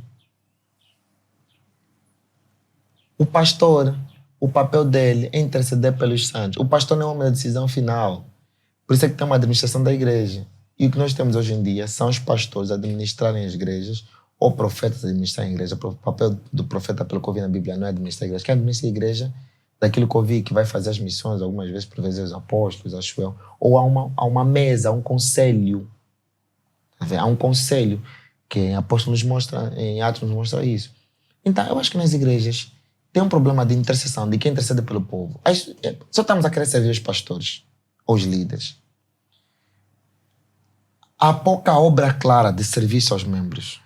O pastor, o papel dele é interceder pelos santos. O pastor não é uma decisão final. Por isso é que tem uma administração da igreja. E o que nós temos hoje em dia são os pastores administrarem as igrejas ou profetas administrarem a igreja. O papel do profeta, pelo que eu vi na Bíblia, não é administrar a igreja. Quem administra a igreja, daquilo que eu vi, que vai fazer as missões, algumas vezes, por vezes, os apóstolos, acho eu. Ou há uma mesa, há um conselho. Há um conselho que em Apóstolos mostra, em Atos nos mostra isso. Então, eu acho que nas igrejas tem um problema de intercessão, de quem intercede pelo povo. Só estamos a querer servir os pastores, os líderes. Há pouca obra clara de serviço aos membros.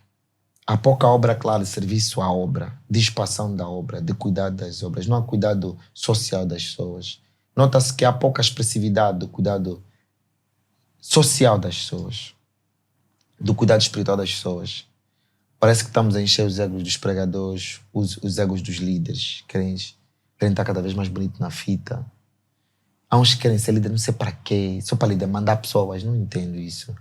Há pouca obra clara de serviço à obra, de expansão da obra, de cuidado das obras. Não há cuidado social das pessoas. Nota-se que há pouca expressividade do cuidado social das pessoas, do cuidado espiritual das pessoas. Parece que estamos a encher os egos dos pregadores, os egos dos líderes. Querem estar cada vez mais bonito na fita. Há uns que querem ser líder, não sei para quê, só para líder, mandar pessoas, não entendo isso.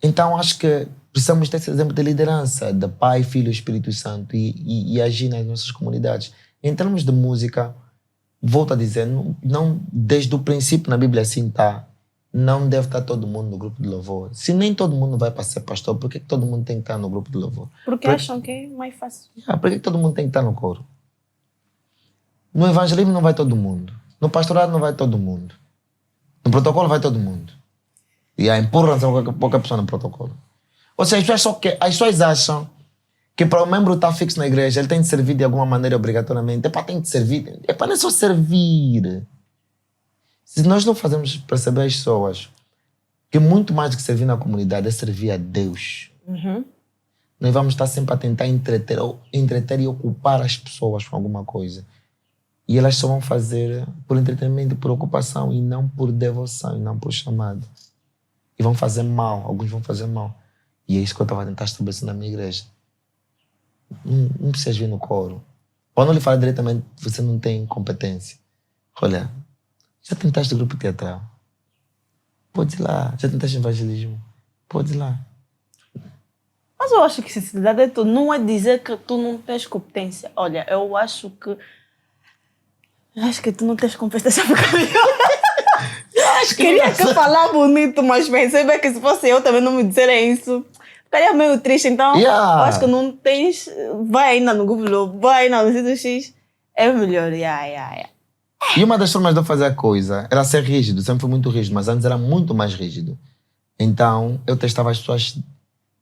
Então acho que precisamos ter esse exemplo de liderança, de Pai, Filho e Espírito Santo e agir nas nossas comunidades. Em termos de música, volto a dizer, não desde o princípio na Bíblia assim está, não deve estar todo mundo no grupo de louvor. Se nem todo mundo vai para ser pastor, por que todo mundo tem que estar no grupo de louvor? Porque acham que é mais fácil. Por que todo mundo tem que estar no coro? No evangelismo não vai todo mundo. No pastorado não vai todo mundo. No protocolo vai todo mundo. E aí empurram-se qualquer pessoa no protocolo. Ou seja, as pessoas acham que para o membro estar fixo na igreja, ele tem de servir de alguma maneira obrigatoriamente. Tem de servir. Não é só servir. Se nós não fazemos perceber às pessoas que muito mais do que servir na comunidade é servir a Deus. Nós vamos estar sempre a tentar entreter e ocupar as pessoas com alguma coisa. E elas só vão fazer por entretenimento, por ocupação, e não por devoção, e não por chamado. E vão fazer mal, alguns vão fazer mal. E é isso que eu estava a tentar estabelecer na minha igreja. Não precisas vir no coro. Quando eu lhe falo diretamente, você não tem competência. Olha, já tentaste grupo teatral? Pode ir lá. Já tentaste evangelismo? Pode ir lá. Mas eu acho que sinceridade é tudo. Não é dizer que tu não tens competência. Olha, eu acho que tu não tens competência para caminhar. Queria que eu falar bonito, mas pensei bem que se fosse eu também não me disserem isso. Ficaria meio triste, então eu acho que não tens... Vai ainda no Google, vai ainda no sítio X. É melhor, E uma das formas de eu fazer a coisa era ser rígido. Sempre fui muito rígido, mas antes era muito mais rígido. Então, eu testava as pessoas...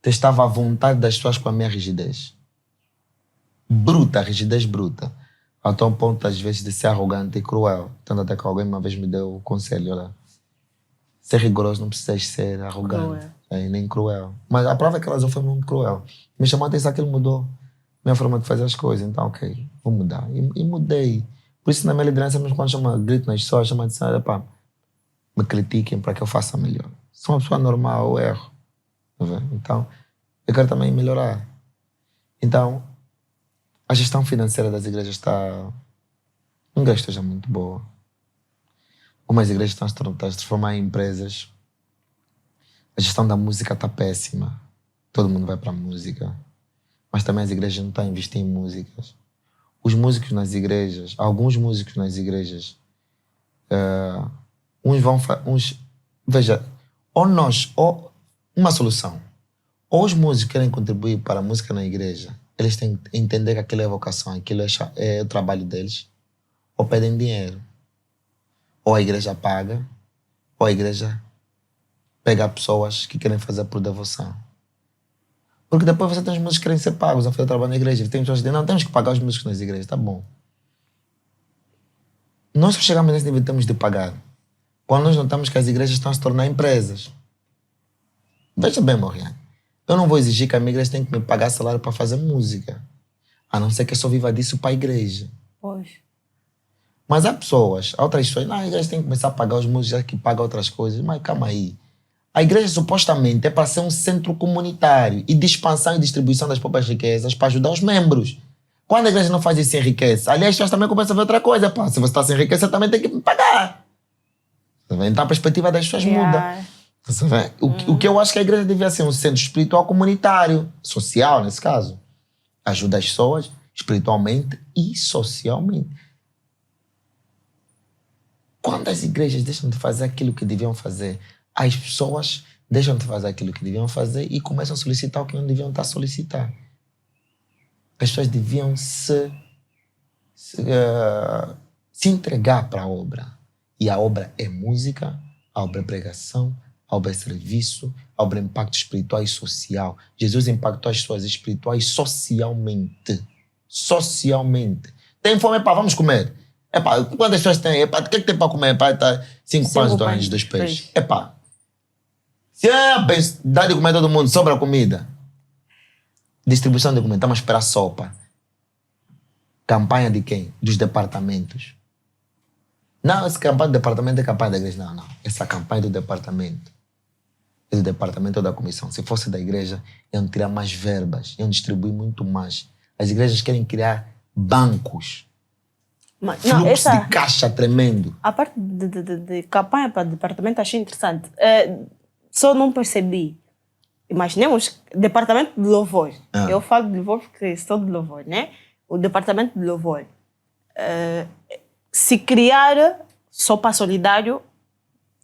Testava a vontade das pessoas com a minha rigidez. Bruta, rigidez bruta. Até um ponto, às vezes, de ser arrogante e cruel. Tanto até que alguém uma vez me deu o conselho, olha, ser rigoroso não precisas ser arrogante, nem cruel. Mas a prova é que ela foi muito cruel. Me chamou a atenção que ele mudou minha forma de fazer as coisas. Então, ok, vou mudar. E mudei. Por isso, na minha liderança, mesmo quando chama grito nas pessoas, chama de atenção, pá, me critiquem para que eu faça melhor. Sou uma pessoa normal, eu erro. Então, eu quero também melhorar. Então, a gestão financeira das igrejas está... Não que esteja muito boa. Algumas igrejas estão a se transformar em empresas. A gestão da música está péssima. Todo mundo vai para a música. Mas também as igrejas não estão a investir em músicas. Os músicos nas igrejas, alguns músicos nas igrejas, veja, ou uma solução. Ou os músicos querem contribuir para a música na igreja, eles têm que entender que aquilo é vocação, aquilo é o trabalho deles, ou pedem dinheiro. Ou a igreja paga, ou a igreja pega pessoas que querem fazer por devoção. Porque depois você tem os músicos que querem ser pagos a fazer trabalho na igreja. Tem pessoas que dizem, não, temos que pagar os músicos nas igrejas. Tá bom. Nós só chegamos nesse nível, temos de pagar quando nós notamos que as igrejas estão a se tornar empresas. Veja bem, Moriane. Eu não vou exigir que a minha igreja tenha que me pagar salário para fazer música. A não ser que eu só viva disso para a igreja. Pois. Mas há outras pessoas, não, a igreja tem que começar a pagar os músicos que pagam outras coisas. Mas calma aí. A igreja supostamente é para ser um centro comunitário e de expansão e distribuição das próprias riquezas para ajudar os membros. Quando a igreja não faz isso sem riqueza, aliás, as pessoas também começam a ver outra coisa. Pá. Se você está sem riqueza, você também tem que me pagar. Então a perspectiva das pessoas muda. O que eu acho que a igreja devia ser um centro espiritual comunitário, social nesse caso. Ajuda as pessoas espiritualmente e socialmente. Quando as igrejas deixam de fazer aquilo que deviam fazer, as pessoas deixam de fazer aquilo que deviam fazer e começam a solicitar o que não deviam estar a solicitar. As pessoas deviam se entregar para a obra. E a obra é música, a obra é pregação, a obra é serviço, a obra é impacto espiritual e social. Jesus impactou as pessoas espirituais socialmente. Socialmente. Tem fome? Epá, vamos comer. Epá, quantas pessoas têm? Epá, o que é que tem para comer? Epá, tá 5 pães, 2 peixes. Epá, se é dar de comer a todo mundo, sobra comida. Distribuição de comida, estamos a esperar sopa. Campanha de quem? Dos departamentos. Não, essa campanha do departamento é campanha da igreja. Não. Essa campanha do departamento. É do departamento ou da comissão. Se fosse da igreja, iam tirar mais verbas, iam distribuir muito mais. As igrejas querem criar bancos. Mas, fluxo de caixa tremendo. A parte de campanha para o departamento achei interessante. Só não percebi. Imaginemos, departamento de louvor. Eu falo de louvor porque sou de louvor, né? O departamento de louvor. Se criar só para solidário,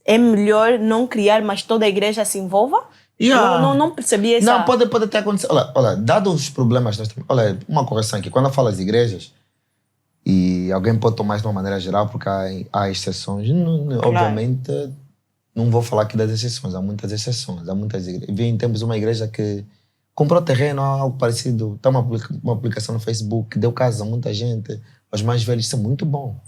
é melhor não criar, mas toda a igreja se envolva? Não percebi essa... Não, pode até acontecer. Olha, dados os problemas... Olha, uma correção aqui. Quando eu falo das igrejas, e alguém pode tomar isso de uma maneira geral, porque há exceções. Claro. Obviamente, não vou falar aqui das exceções. Há muitas exceções. Há muitas igrejas. Vi em tempos uma igreja que comprou terreno, algo parecido. Está uma publicação no Facebook, deu casa a muita gente. Os mais velhos, isso é muito bom.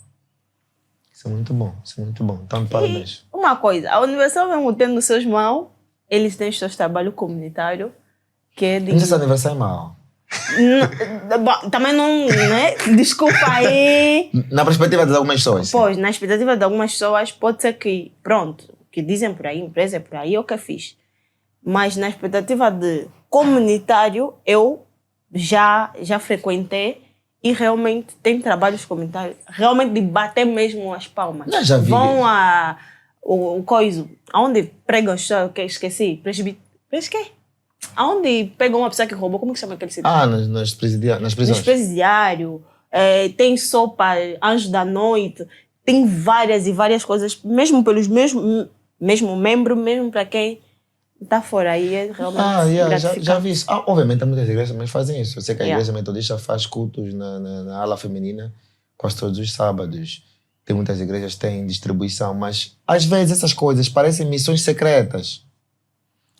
Isso é muito bom. Então, parabéns. Uma coisa, a universidade mesmo tendo nos seus mãos, eles têm os seus trabalhos comunitários, que é de... Não sei se a universidade é mau. Também não, né? Desculpa aí. Na perspectiva de algumas pessoas. Pois, na expectativa de algumas pessoas, pode ser que, pronto, que dizem por aí, empresa é por aí, eu que fiz. Mas na expectativa de comunitário, eu já frequentei e realmente tem trabalhos comunitários, realmente de bater mesmo as palmas. Já vi. Vão o coisa, aonde pregam, que esqueci, aonde pegam uma pessoa que roubou, como que chama aquele sítio? Nas prisões. Nos presidiários, tem sopa, anjo da noite, tem várias e várias coisas, mesmo pelos mesmo membro, mesmo para quem está fora. Aí é realmente já vi isso. Obviamente, muitas igrejas também fazem isso. Eu sei que a igreja metodista faz cultos na ala feminina quase todos os sábados. Tem muitas igrejas que têm distribuição, mas às vezes essas coisas parecem missões secretas.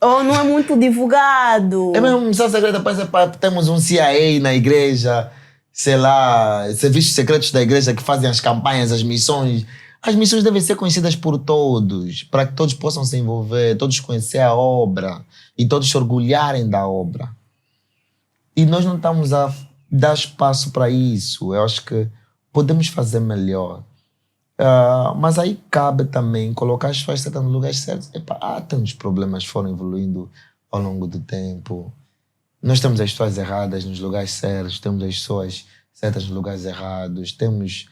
Ou não é muito divulgado. É mesmo missão secreta, parece que temos um CIA na igreja, sei lá, serviços secretos da igreja que fazem as campanhas, as missões. As missões devem ser conhecidas por todos, para que todos possam se envolver, todos conhecer a obra e todos se orgulharem da obra. E nós não estamos a dar espaço para isso. Eu acho que podemos fazer melhor. Mas aí cabe também colocar as pessoas certas nos lugares certos. Tantos problemas foram evoluindo ao longo do tempo. Nós temos as pessoas erradas nos lugares certos, temos as pessoas certas nos lugares errados, temos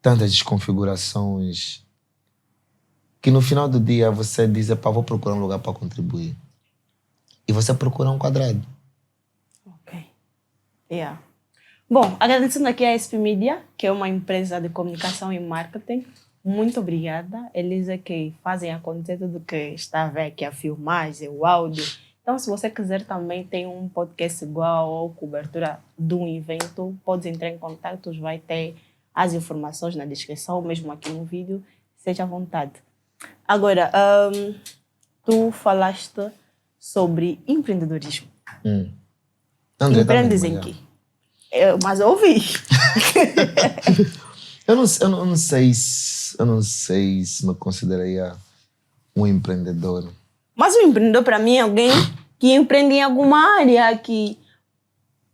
tantas desconfigurações que no final do dia você diz, vou procurar um lugar para contribuir. E você procura um quadrado. Ok. Bom, agradecendo aqui a SP Media, que é uma empresa de comunicação e marketing. Muito obrigada. Eles é que fazem acontecer tudo que está a ver aqui, a filmagem, o áudio. Então, se você quiser também ter um podcast igual ou cobertura de um evento, pode entrar em contato, vai ter as informações na descrição, mesmo aqui no vídeo. Seja à vontade. Agora, tu falaste sobre empreendedorismo. Empreendes em quê? Mas eu ouvi. eu não sei se me consideraria um empreendedor. Mas um empreendedor para mim é alguém que empreende em alguma área, que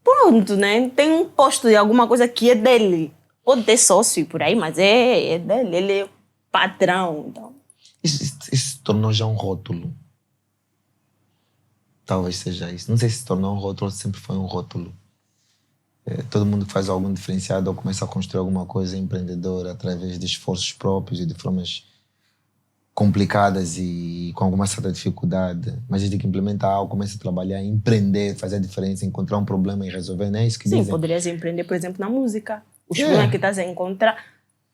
pronto, né? Tem um posto de alguma coisa que é dele. Pode ter sócio por aí, mas é dele. Ele é patrão. Então. Isso se tornou já um rótulo. Talvez seja isso. Não sei se tornou um rótulo, sempre foi um rótulo. Todo mundo que faz algum diferenciado ou começa a construir alguma coisa empreendedora através de esforços próprios e de formas complicadas e com alguma certa dificuldade, mas desde que implementa algo, começa a trabalhar, empreender, fazer a diferença, encontrar um problema e resolver, não é isso que dizem? Sim, poderias empreender, por exemplo, na música. Os problemas que estás a encontrar,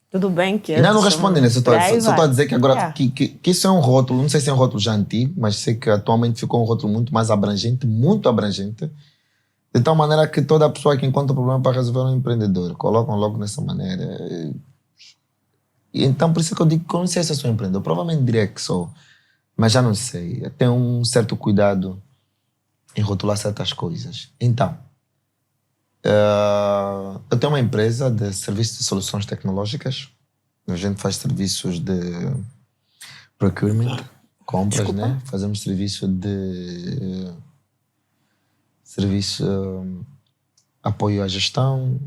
tudo bem que... Não respondo nisso, só estou a dizer que agora que isso é um rótulo, não sei se é um rótulo já antigo, mas sei que atualmente ficou um rótulo muito mais abrangente, muito abrangente, de tal maneira que toda pessoa que encontra um problema para resolver é um empreendedor. Colocam logo dessa maneira. E então, por isso que eu digo que eu não sei se eu sou empreendedor. Provavelmente diria que sou, mas já não sei. Eu tenho um certo cuidado em rotular certas coisas. Então, eu tenho uma empresa de serviços de soluções tecnológicas. A gente faz serviços de procurement, compras, né? Fazemos serviço de... apoio à gestão,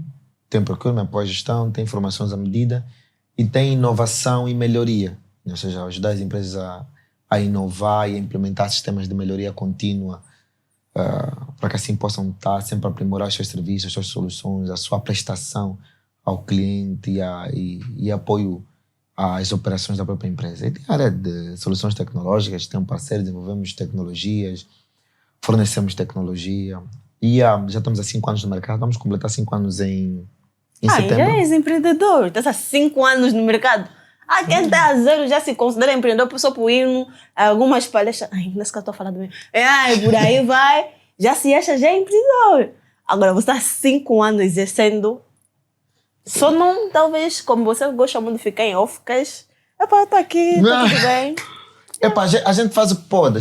tem procurement, apoio à gestão, tem informações à medida e tem inovação e melhoria. Ou seja, ajudar as empresas a inovar e a implementar sistemas de melhoria contínua para que assim possam estar sempre a aprimorar os seus serviços, as suas soluções, a sua prestação ao cliente e apoio às operações da própria empresa. E tem a área de soluções tecnológicas, tem um parceiro, desenvolvemos tecnologias, fornecemos tecnologia e já estamos há 5 anos no mercado, vamos completar 5 anos em setembro. Já és empreendedor, estás há 5 anos no mercado. Quem está a zero já se considera empreendedor só por ir em algumas palestras. Não sei que eu estou falando mesmo. Por aí vai, já se acha já empreendedor. Agora você está há 5 anos exercendo, só não, talvez, como você gosta muito de ficar em off, eu estou aqui, está tudo bem. A gente faz o que pode,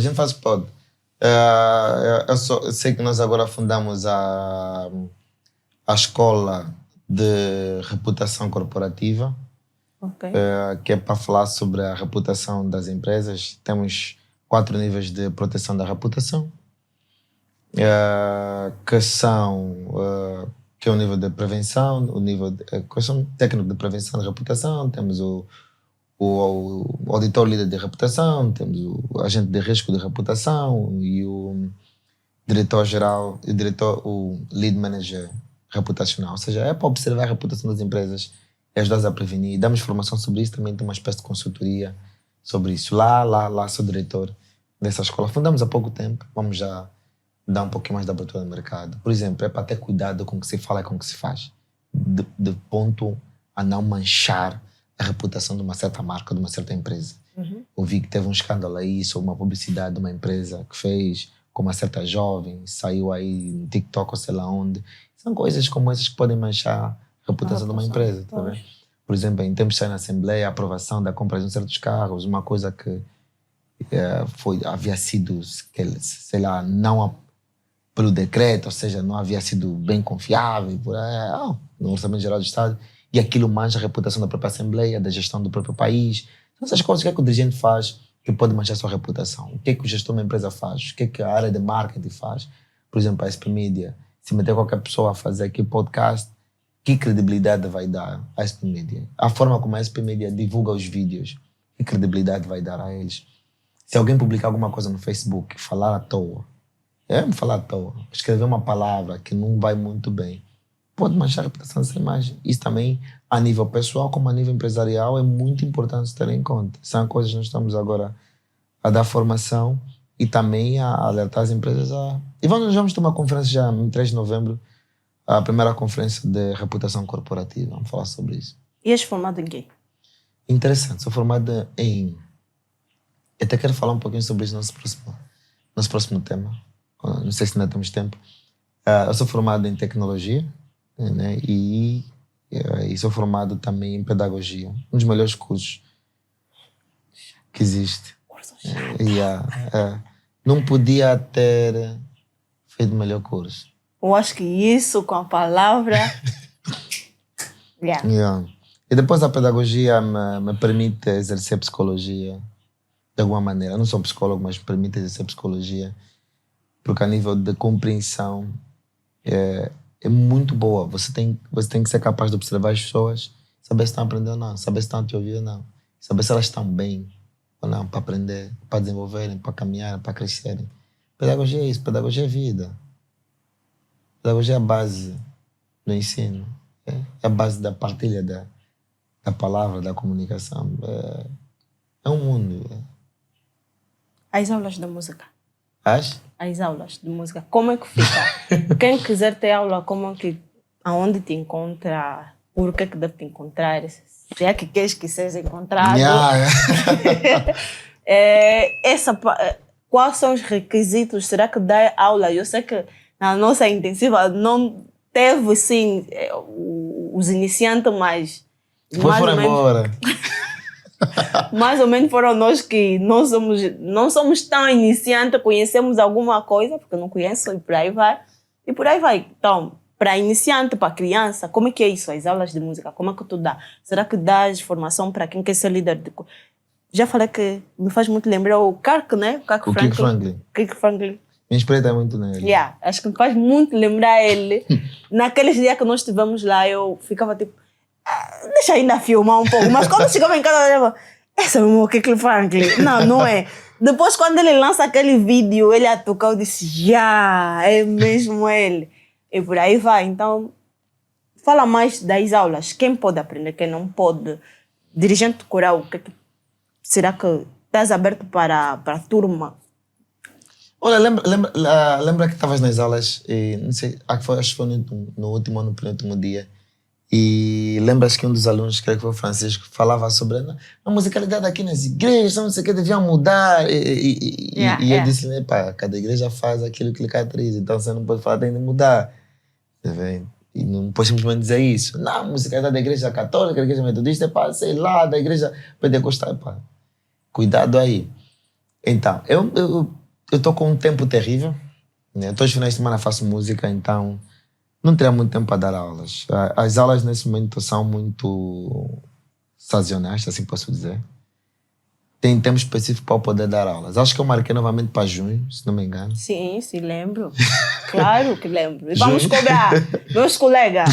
eu sei que nós agora fundamos a escola de reputação corporativa, que é para falar sobre a reputação das empresas. Temos 4 níveis de proteção da reputação, que é o nível de prevenção, o nível técnico de prevenção da reputação, temos o auditor líder de reputação, temos o agente de risco de reputação e o diretor-geral, o lead manager reputacional. Ou seja, é para observar a reputação das empresas e ajudar a prevenir. Damos formação sobre isso, também tem uma espécie de consultoria sobre isso. Lá sou diretor dessa escola. Fundamos há pouco tempo, vamos já dar um pouquinho mais de abertura no mercado. Por exemplo, é para ter cuidado com o que se fala e com o que se faz. De ponto a não manchar a reputação de uma certa marca, de uma certa empresa. Uhum. Ouvi que teve um escândalo aí sobre uma publicidade de uma empresa que fez com uma certa jovem, saiu aí no TikTok ou sei lá onde. São coisas como essas que podem manchar a reputação de uma empresa. Tá vendo? Por exemplo, em termos de sair na Assembleia, a aprovação da compra de certos carros, uma coisa que havia sido, sei lá, não pelo decreto, ou seja, não havia sido bem confiável no Orçamento Geral do Estado, e aquilo mancha a reputação da própria Assembleia, da gestão do próprio país. Então, essas coisas, o que é que o dirigente faz que pode manchar a sua reputação? O que é que o gestor de uma empresa faz? O que é que a área de marketing faz? Por exemplo, a SP Media, se meter qualquer pessoa a fazer aqui podcast, que credibilidade vai dar à SP Media? A forma como a SP Media divulga os vídeos, que credibilidade vai dar a eles? Se alguém publicar alguma coisa no Facebook, falar à toa, escrever uma palavra que não vai muito bem, pode manchar a reputação dessa imagem. Isso também, a nível pessoal como a nível empresarial, é muito importante ter em conta. São coisas que nós estamos agora a dar formação e também a alertar as empresas a... E nós vamos ter uma conferência já em 3 de novembro, a primeira conferência de reputação corporativa. Vamos falar sobre isso. E és formado em quê? Interessante, sou formado em... Eu até quero falar um pouquinho sobre isso no nosso próximo tema. Não sei se ainda temos tempo. Eu sou formado em tecnologia, né? E sou formado também em pedagogia. Um dos melhores cursos que existe. Não podia ter feito melhor curso. Eu acho que isso com a palavra... E depois a pedagogia me permite exercer psicologia de alguma maneira. Eu não sou psicólogo, mas me permite exercer psicologia, porque a nível de compreensão é muito boa. Você tem que ser capaz de observar as pessoas, saber se estão aprendendo ou não, saber se estão a te ouvir ou não, saber se elas estão bem ou não, para aprender, para desenvolverem, para caminharem, para crescerem. Pedagogia é isso, pedagogia é vida. Pedagogia é a base do ensino, é a base da partilha da palavra, da comunicação. É um mundo. As aulas de música. As aulas de música, como é que fica? Quem quiser ter aula, aonde te encontra, por que deve te encontrar, se é que queres que seja encontrado. Quais são os requisitos? Será que dá aula? Eu sei que na nossa intensiva não teve, sim, os iniciantes, mas... Foram embora. Mais ou menos foram nós que não somos tão iniciantes, conhecemos alguma coisa, porque não conheço, e por aí vai. Então, para iniciante, para criança, como é que é isso? As aulas de música, como é que tu dá? Será que dás formação para quem quer ser líder de... Já falei que me faz muito lembrar o Kirk, né? Kirk Franklin. Me inspirei muito nele. Acho que me faz muito lembrar ele. Naqueles dias que nós estivemos lá, eu ficava tipo... deixa ainda filmar um pouco, mas quando chegava em casa eu falava, esse é o meu Kirk Franklin. Não é. Depois, quando ele lança aquele vídeo, ele a tocar, eu disse, é mesmo ele. E por aí vai. Então, fala mais das aulas. Quem pode aprender, quem não pode. Dirigente coral, será que estás aberto para a turma? Olha, lembra que estavas nas aulas, e, não sei, acho que foi no último ou no penúltimo dia, e lembras que um dos alunos, creio que foi o Francisco, falava sobre a musicalidade aqui nas igrejas, não sei o que, deviam mudar. E eu disse, cada igreja faz aquilo que lhe caracteriza, então você não pode falar, tem de mudar. E não pode simplesmente dizer isso. Não, a musicalidade da igreja católica, da igreja metodista, sei lá, da igreja pentecostal. Cuidado aí. Então, eu estou com um tempo terrível, né? Todos os finais de semana faço música, então não teria muito tempo para dar aulas. As aulas nesse momento são muito sazonais, assim posso dizer. Tem tempo específico para eu poder dar aulas. Acho que eu marquei novamente para junho, se não me engano. Sim, lembro. Claro que lembro. E vamos cobrar, meus colegas.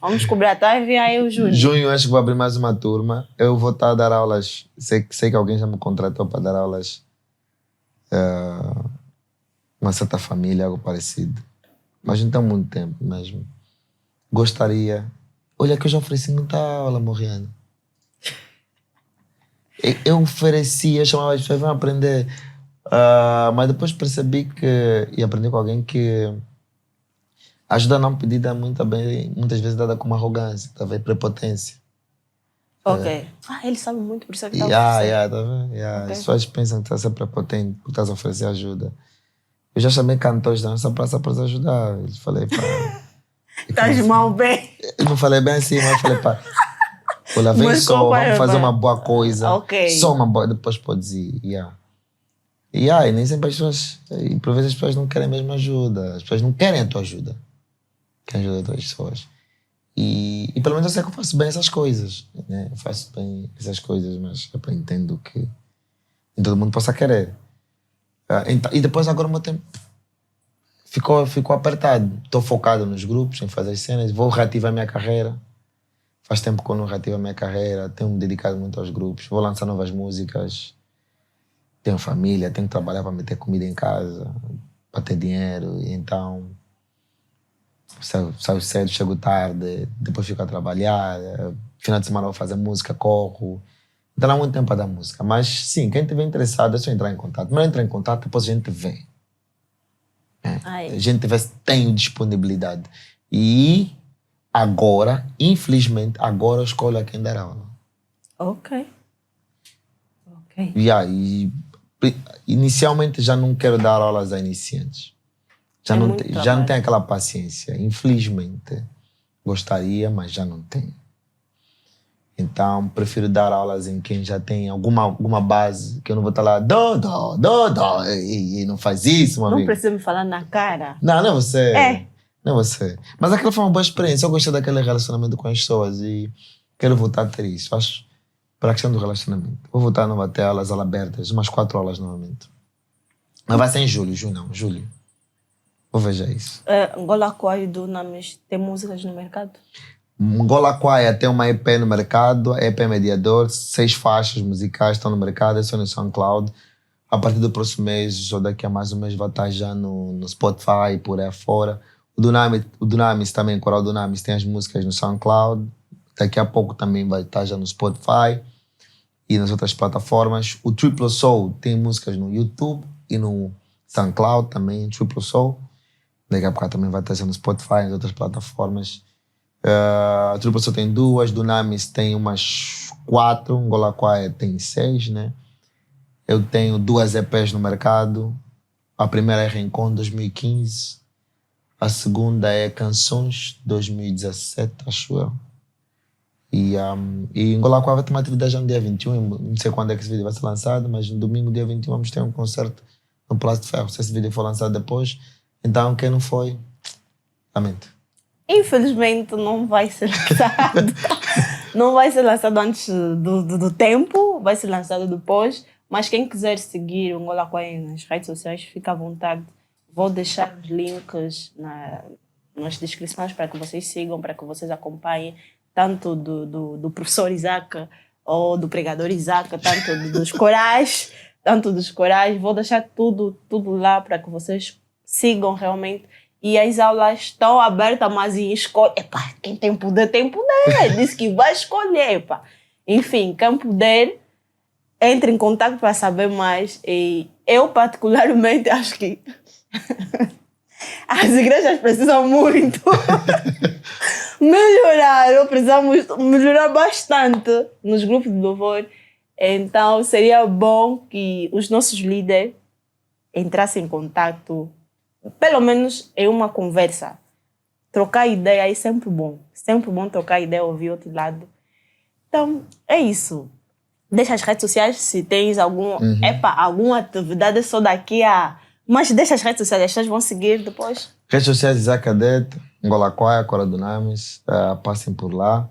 Vamos cobrar, tá? E aí o junho. Junho acho que vou abrir mais uma turma. Eu vou estar a dar aulas. Sei que alguém já me contratou para dar aulas. Uma certa família, algo parecido. Mas não tem muito tempo mesmo. Gostaria... Olha que eu já ofereci muita aula, Morriano. Eu oferecia, chamava as pessoas, vão aprender. Mas depois percebi e aprendi com alguém que a ajuda não pedida muitas vezes dada como arrogância, talvez prepotência. Ok. Ele sabe muito, por isso é que está Yeah, oferecendo. yeah, tá vendo? Yeah. Ok. As pessoas pensam que estás sempre prepotente porque estás a oferecer ajuda. Eu já chamei cantores da nossa praça para os ajudar. Eu falei, pá. Estás mal bem. Eu não falei bem assim, mas eu falei, pá. Olha, vem Mas só, qual vamos é, fazer pá? uma boa coisa. Ok. Só uma boa, depois podes ir. Yeah. E nem sempre as pessoas. E por vezes as pessoas não querem mesmo ajuda. As pessoas não querem a tua ajuda. Querem ajuda das outras pessoas. E pelo menos eu sei que eu faço bem essas coisas. Né? Eu faço bem essas coisas, mas eu entendo que nem todo mundo possa querer. E depois agora o meu tempo ficou apertado. Estou focado nos grupos, em fazer as cenas. Vou reativar a minha carreira. Faz tempo que eu não reativo a minha carreira. Tenho me dedicado muito aos grupos. Vou lançar novas músicas. Tenho família, tenho que trabalhar para meter comida em casa, para ter dinheiro. E então, saio cedo, chego tarde, depois fico a trabalhar. Final de semana vou fazer música, corro. Então não há muito tempo para dar música. Mas sim, quem estiver interessado é só entrar em contato. Mas entrar em contato, depois a gente vê. A gente vê se tem disponibilidade. E agora, infelizmente, agora eu escolho a quem dar aula. Ok. E inicialmente já não quero dar aulas a iniciantes. Já não tenho aquela paciência. Infelizmente, gostaria, mas já não tenho. Então, prefiro dar aulas em quem já tem alguma base, que eu não vou estar lá, e não faz isso, meu Não amigo. precisa me falar na cara. Não é você. É. Não é você. Mas aquela foi uma boa experiência. Eu gostei daquele relacionamento com as pessoas e quero voltar a ter isso. Acho, para a questão do relacionamento. Vou voltar a ter aulas abertas, umas 4 aulas novamente. Mas vai ser em julho, não, julho. Vou ver já isso. Angola Quai do Names tem músicas no mercado? Angola Quai tem uma EP no mercado, EP Mediador, 6 faixas musicais estão no mercado, é só no SoundCloud. A partir do próximo mês, ou daqui a mais um mês, vai estar já no Spotify, por aí fora. O Dunamis também, o Coral Dunamis, tem as músicas no SoundCloud. Daqui a pouco também vai estar já no Spotify e nas outras plataformas. O Triple Soul tem músicas no YouTube e no SoundCloud também, Triple Soul. Daqui a pouco também vai estar já no Spotify e nas outras plataformas. O Triple Soul tem 2, Dunamis tem umas 4, Angola Quai tem 6, né? Eu tenho 2 EPs no mercado. A primeira é Rincon 2015. A segunda é Canções 2017, acho eu. E Angola Quai vai ter uma atividade já no dia 21. Não sei quando é que esse vídeo vai ser lançado, mas no domingo, dia 21, vamos ter um concerto no Palácio de Ferro. Se esse vídeo for lançado depois, então quem não foi, lamento. Infelizmente não vai ser lançado. Não vai ser lançado antes do tempo, vai ser lançado depois. Mas quem quiser seguir o Angola Quai nas redes sociais, fica à vontade. Vou deixar os links nas descrições para que vocês sigam, para que vocês acompanhem, tanto do professor Isaac ou do pregador Isaac, tanto dos corais, Vou deixar tudo lá para que vocês sigam realmente. E as aulas estão abertas, mas em escolha. Epá, quem tem poder, tem poder. Disse que vai escolher. Epá. Enfim, quem puder, entre em contato para saber mais. E eu, particularmente, acho que as igrejas precisam muito melhorar. Precisamos melhorar bastante nos grupos de louvor. Então, seria bom que os nossos líderes entrassem em contato, pelo menos em uma conversa. Trocar ideia é sempre bom. Sempre bom trocar ideia, ouvir outro lado. Então, é isso. Deixa as redes sociais, se tens alguma atividade só daqui a... Mas deixa as redes sociais, as pessoas vão seguir depois. Redes sociais Isaac Cadete, Angola Quai, Coral Dunamis, passem por lá.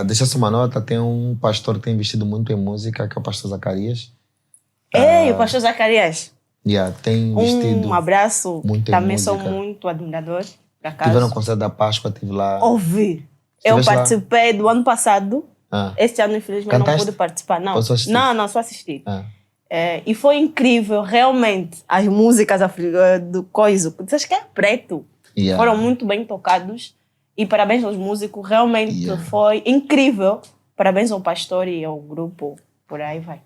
Deixa-se uma nota, tem um pastor que tem investido muito em música, que é o pastor Zacarias. Ei, o pastor Zacarias. Tem investido um abraço. muito Também em música. sou muito admirador. Por acaso. Tive no concerto da Páscoa, estive lá. Ouvi. Eu participei do ano passado. Este ano, infelizmente, Cantaste? não pude participar. Não, só assisti? Não, só assisti. E foi incrível, realmente. As músicas do Coiso, acho que é preto, foram muito bem tocados. E parabéns aos músicos, realmente foi incrível. Parabéns ao pastor e ao grupo, por aí vai.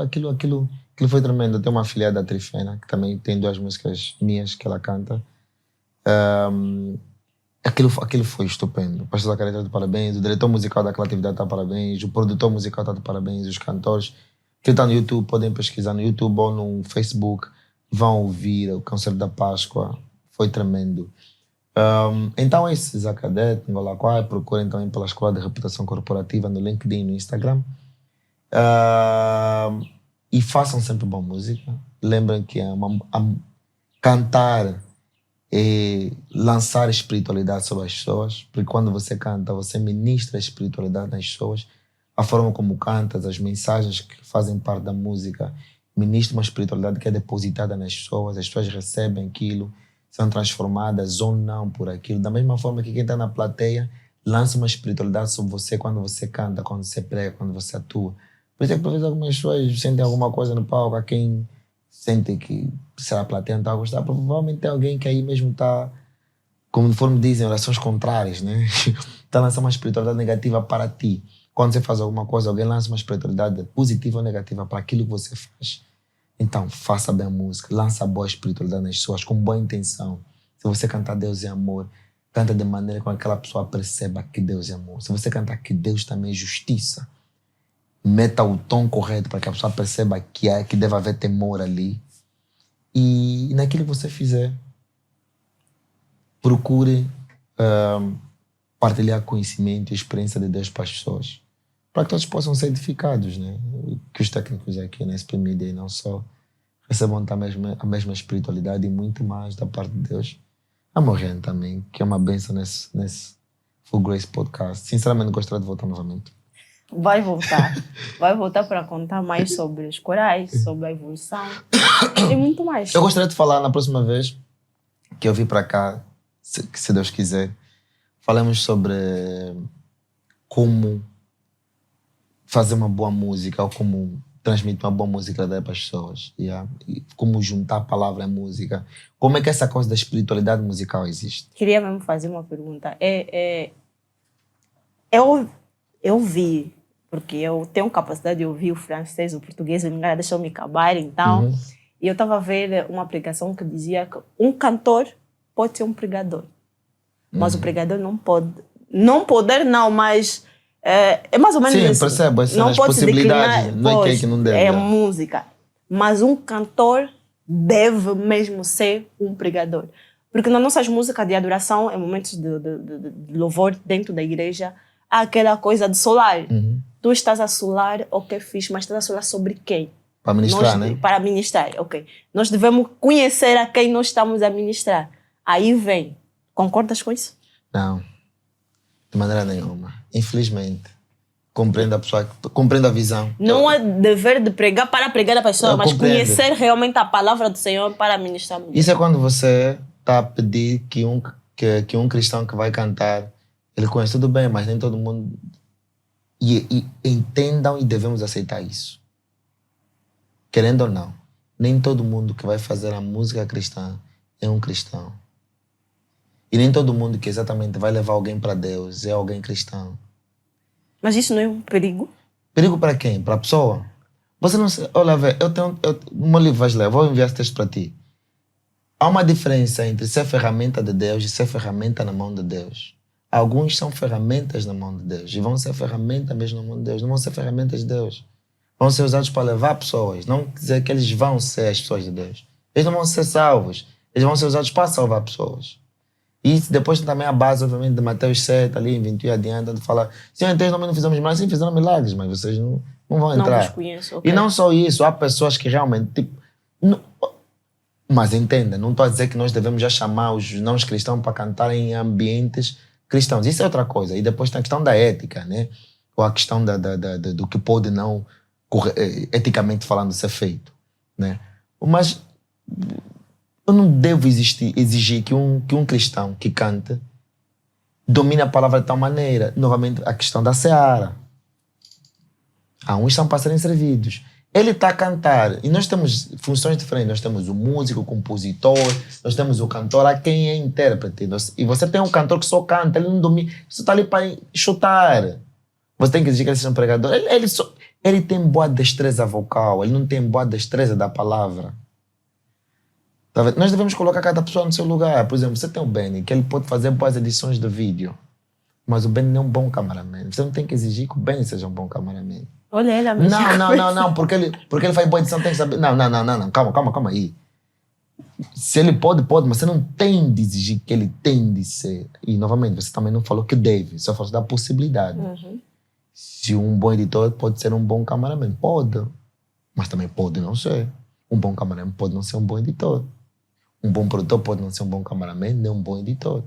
Aquilo foi tremendo. Eu tenho uma afilhada, a Trifena, que também tem 2 músicas minhas que ela canta. Aquilo foi estupendo. O pastor Zacarias está de parabéns, o diretor musical da Criatividade está de parabéns, o produtor musical está de parabéns, os cantores que estão no YouTube podem pesquisar no YouTube ou no Facebook, vão ouvir o Concerto da Páscoa, foi tremendo. Então esse Zacadet, Angola Quai, procurem também pela Escola de Reputação Corporativa no LinkedIn, no Instagram. E façam sempre boa música. Lembrem que cantar é lançar espiritualidade sobre as pessoas, porque quando você canta, você ministra a espiritualidade nas pessoas. A forma como cantas, as mensagens que fazem parte da música, ministra uma espiritualidade que é depositada nas pessoas, as pessoas recebem aquilo, são transformadas ou não por aquilo. Da mesma forma que quem está na plateia lança uma espiritualidade sobre você quando você canta, quando você prega, quando você atua. Por isso é que talvez algumas pessoas sentem alguma coisa no palco, a quem sente que se a plateia não está a gostar, provavelmente tem alguém que aí mesmo está, conforme dizem, orações contrárias, né? Está lançando uma espiritualidade negativa para ti. Quando você faz alguma coisa, alguém lança uma espiritualidade positiva ou negativa para aquilo que você faz. Então, faça bem a música, lança boa espiritualidade nas pessoas, com boa intenção. Se você cantar Deus é amor, canta de maneira que aquela pessoa perceba que Deus é amor. Se você cantar que Deus também é justiça, meta o tom correto para que a pessoa perceba que deve haver temor ali. E naquilo que você fizer, procure partilhar conhecimento e experiência de Deus para as pessoas, para que todos possam ser edificados, né? Que os técnicos aqui na SP Media não só recebam a mesma espiritualidade e muito mais da parte de Deus. A Morrendo também, que é uma bênção nesse Full Grace Podcast. Sinceramente, gostaria de voltar novamente. Vai voltar. Vai voltar para contar mais sobre os corais, sobre a evolução e muito mais. Eu gostaria de falar na próxima vez que eu vim para cá, se Deus quiser, falamos sobre como fazer uma boa música ou como transmitir uma boa música para as pessoas. Yeah? E como juntar a palavra à música. Como é que essa coisa da espiritualidade musical existe? Queria mesmo fazer uma pergunta. Eu vi, porque eu tenho capacidade de ouvir o francês, o português, o inglês, deixa eu me acabar, então. E eu estava a ver uma pregação que dizia que um cantor pode ser um pregador. Mas o pregador não pode. Não poder, não, mas é mais ou menos isso. Sim, isso. Percebo. Não as pode possibilidades. Não é que não deve. É música. Mas um cantor deve mesmo ser um pregador. Porque nas nossas músicas de adoração, em momentos de louvor dentro da igreja, há aquela coisa de solar. Tu estás a solar, ok, fixe, mas estás a solar sobre quem? Para ministrar, né? Para ministrar, ok. Nós devemos conhecer a quem nós estamos a ministrar. Aí vem. Concordas com isso? Não. De maneira nenhuma. Infelizmente. Compreendo a pessoa, compreendo a visão. Não é dever de pregar para pregar a pessoa, mas conhecer realmente a palavra do Senhor para ministrar. Isso é quando você está a pedir que um cristão que vai cantar, ele conhece tudo bem, mas nem todo mundo... E entendam e devemos aceitar isso. Querendo ou não, nem todo mundo que vai fazer a música cristã é um cristão. E nem todo mundo que exatamente vai levar alguém para Deus é alguém cristão. Mas isso não é um perigo? Perigo para quem? Para a pessoa? Você não... Olha, velho, no meu livro vais ler, vou enviar esse texto para ti. Há uma diferença entre ser ferramenta de Deus e ser ferramenta na mão de Deus. Alguns são ferramentas na mão de Deus e vão ser ferramentas mesmo na mão de Deus. Não vão ser ferramentas de Deus. Vão ser usados para levar pessoas. Não quer dizer que eles vão ser as pessoas de Deus. Eles não vão ser salvos. Eles vão ser usados para salvar pessoas. E depois tem também a base, obviamente, de Mateus 7, ali em 21 adiante, onde fala: Senhor, em 3 nomes não fizemos milagres, sim, fizeram milagres, mas vocês não vão entrar. Não os conheço, okay. E não só isso, há pessoas que realmente... Tipo, não, mas entenda, não estou a dizer que nós devemos já chamar os não cristãos para cantar em ambientes cristãos. Isso é outra coisa. E depois tem a questão da ética, né? Ou a questão do que pode não, eticamente falando, ser feito, né? Mas... eu não devo exigir que um cristão que cante domine a palavra de tal maneira. Novamente, a questão da seara. Há uns são para serem servidos. Ele está a cantar. E nós temos funções diferentes. Nós temos o músico, o compositor. Nós temos o cantor, a quem é intérprete. E você tem um cantor que só canta. Ele não domina. Você está ali para chutar. Você tem que exigir que ele seja um pregador. Ele tem boa destreza vocal. Ele não tem boa destreza da palavra. Tá vendo? Nós devemos colocar cada pessoa no seu lugar. Por exemplo, você tem o Benny, que ele pode fazer boas edições de vídeo. Mas o Benny não é um bom cameraman. Você não tem que exigir que o Benny seja um bom cameraman. Olha ele a mesma Não, porque ele faz boa edição, tem que saber. Não, calma aí. Se ele pode, mas você não tem de exigir que ele tem de ser. E, novamente, você também não falou que deve, só falou da possibilidade. Uhum. Se um bom editor pode ser um bom cameraman, pode. Mas também pode não ser. Um bom cameraman pode não ser um bom editor. Um bom produtor pode não ser um bom cameraman, nem um bom editor.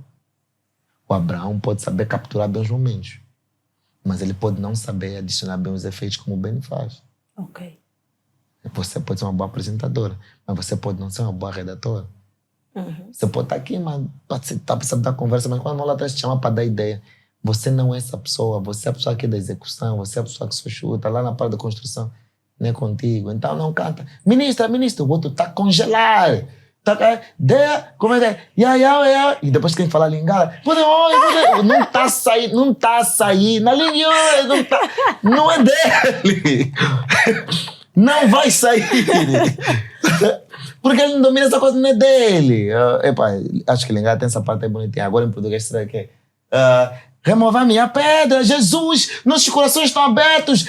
O Abraão pode saber capturar bem os momentos. Mas ele pode não saber adicionar bem os efeitos como o Benny faz. Ok. Você pode ser uma boa apresentadora, mas você pode não ser uma boa redatora. Uhum. Você pode estar aqui, mas tá precisando dar conversa, mas quando a atrás te chama para dar ideia, você não é essa pessoa, você é a pessoa aqui da execução, você é a pessoa que só chuta, lá na parte da construção, não é contigo. Então não canta. Ministra, o outro está a congelar. Como é que é? E depois tem que falar lingala. Não está a sair. Na língua, não é dele. Não vai sair. Porque ele não domina essa coisa, não é dele. Acho que lingala tem essa parte aí bonitinha. Agora em português será que é? Remova minha pedra, Jesus, nossos corações estão abertos.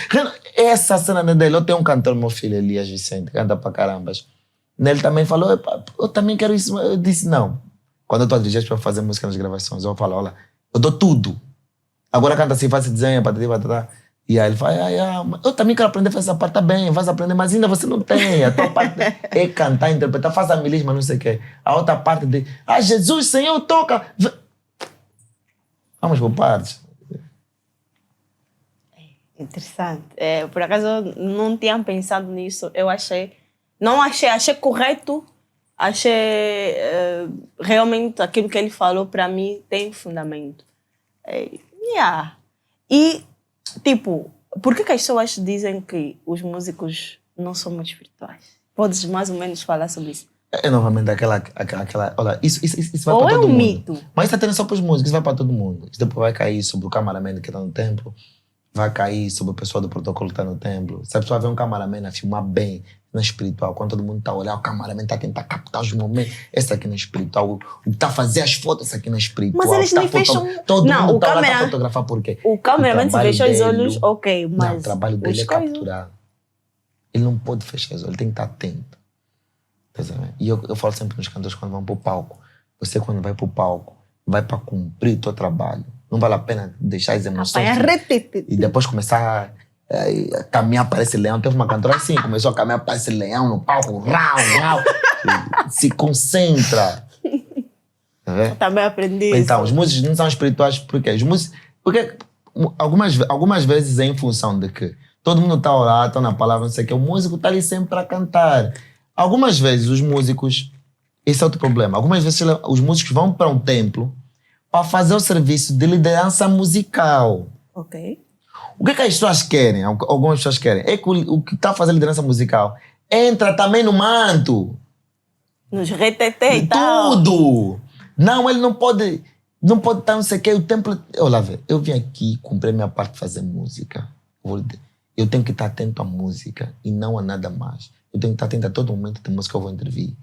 Essa cena não é dele. Eu tenho um cantor, meu filho, Elias Vicente, canta pra carambas. Ele também falou, eu também quero isso. Eu disse, não. Quando eu estou a dirigir para fazer música nas gravações, eu falo, olha, eu dou tudo. Agora canta assim, faz desenho, patati. E aí ele fala, eu também quero aprender a fazer essa parte, tá bem, vais aprender, mas ainda você não tem. A tua parte é cantar, interpretar, faz a milisma, não sei o quê. A outra parte de, Jesus, Senhor, toca. Vamos por partes. Interessante. Por acaso, eu não tinha pensado nisso. Achei correto. Achei realmente aquilo que ele falou para mim tem fundamento. E, tipo, por que as pessoas dizem que os músicos não são muito espirituais? Podes mais ou menos falar sobre isso? É novamente aquela olha, isso vai para todo mundo. Ou é um mito? Mas isso está só para os músicos, isso vai para todo mundo. Isso depois vai cair sobre o cameraman que está no templo, vai cair sobre o pessoal do protocolo que está no templo. Se a pessoa vê um cameraman a filmar bem, não é espiritual, quando todo mundo está a olhar, o cameraman está a tentar captar os momentos, esse aqui não é espiritual, o que está a fazer as fotos, esse aqui não é espiritual. Mas eles nem fecham... Todo mundo está lá para fotografar por quê? O cameraman se fechou os olhos, ok, mas... Não, o trabalho dele é capturar. Ele não pode fechar os olhos, ele tem que estar atento. E eu falo sempre nos cantores quando vão para o palco, você quando vai para o palco, vai para cumprir o teu trabalho. Não vale a pena deixar as emoções e depois começar a caminhar para esse leão. Teve uma cantora assim, começou a caminhar para esse leão no palco, rau, se concentra. Eu também aprendi então, isso. Os músicos não são espirituais porque algumas vezes é em função de que todo mundo está a orar, está na palavra, não sei o que, o músico está ali sempre para cantar. Algumas vezes os músicos, esse é outro problema, algumas vezes os músicos vão para um templo para fazer o serviço de liderança musical. Ok. O que as pessoas querem, algumas pessoas querem, é que o que está a fazer liderança musical entra também no manto. Nos retetê e tal. Tudo! Não, ele não pode estar não sei o que, o templo... Olha, eu vim aqui cumprir minha parte de fazer música. Eu tenho que estar atento à música e não a nada mais. Eu tenho que estar atento a todo momento de música que eu vou intervir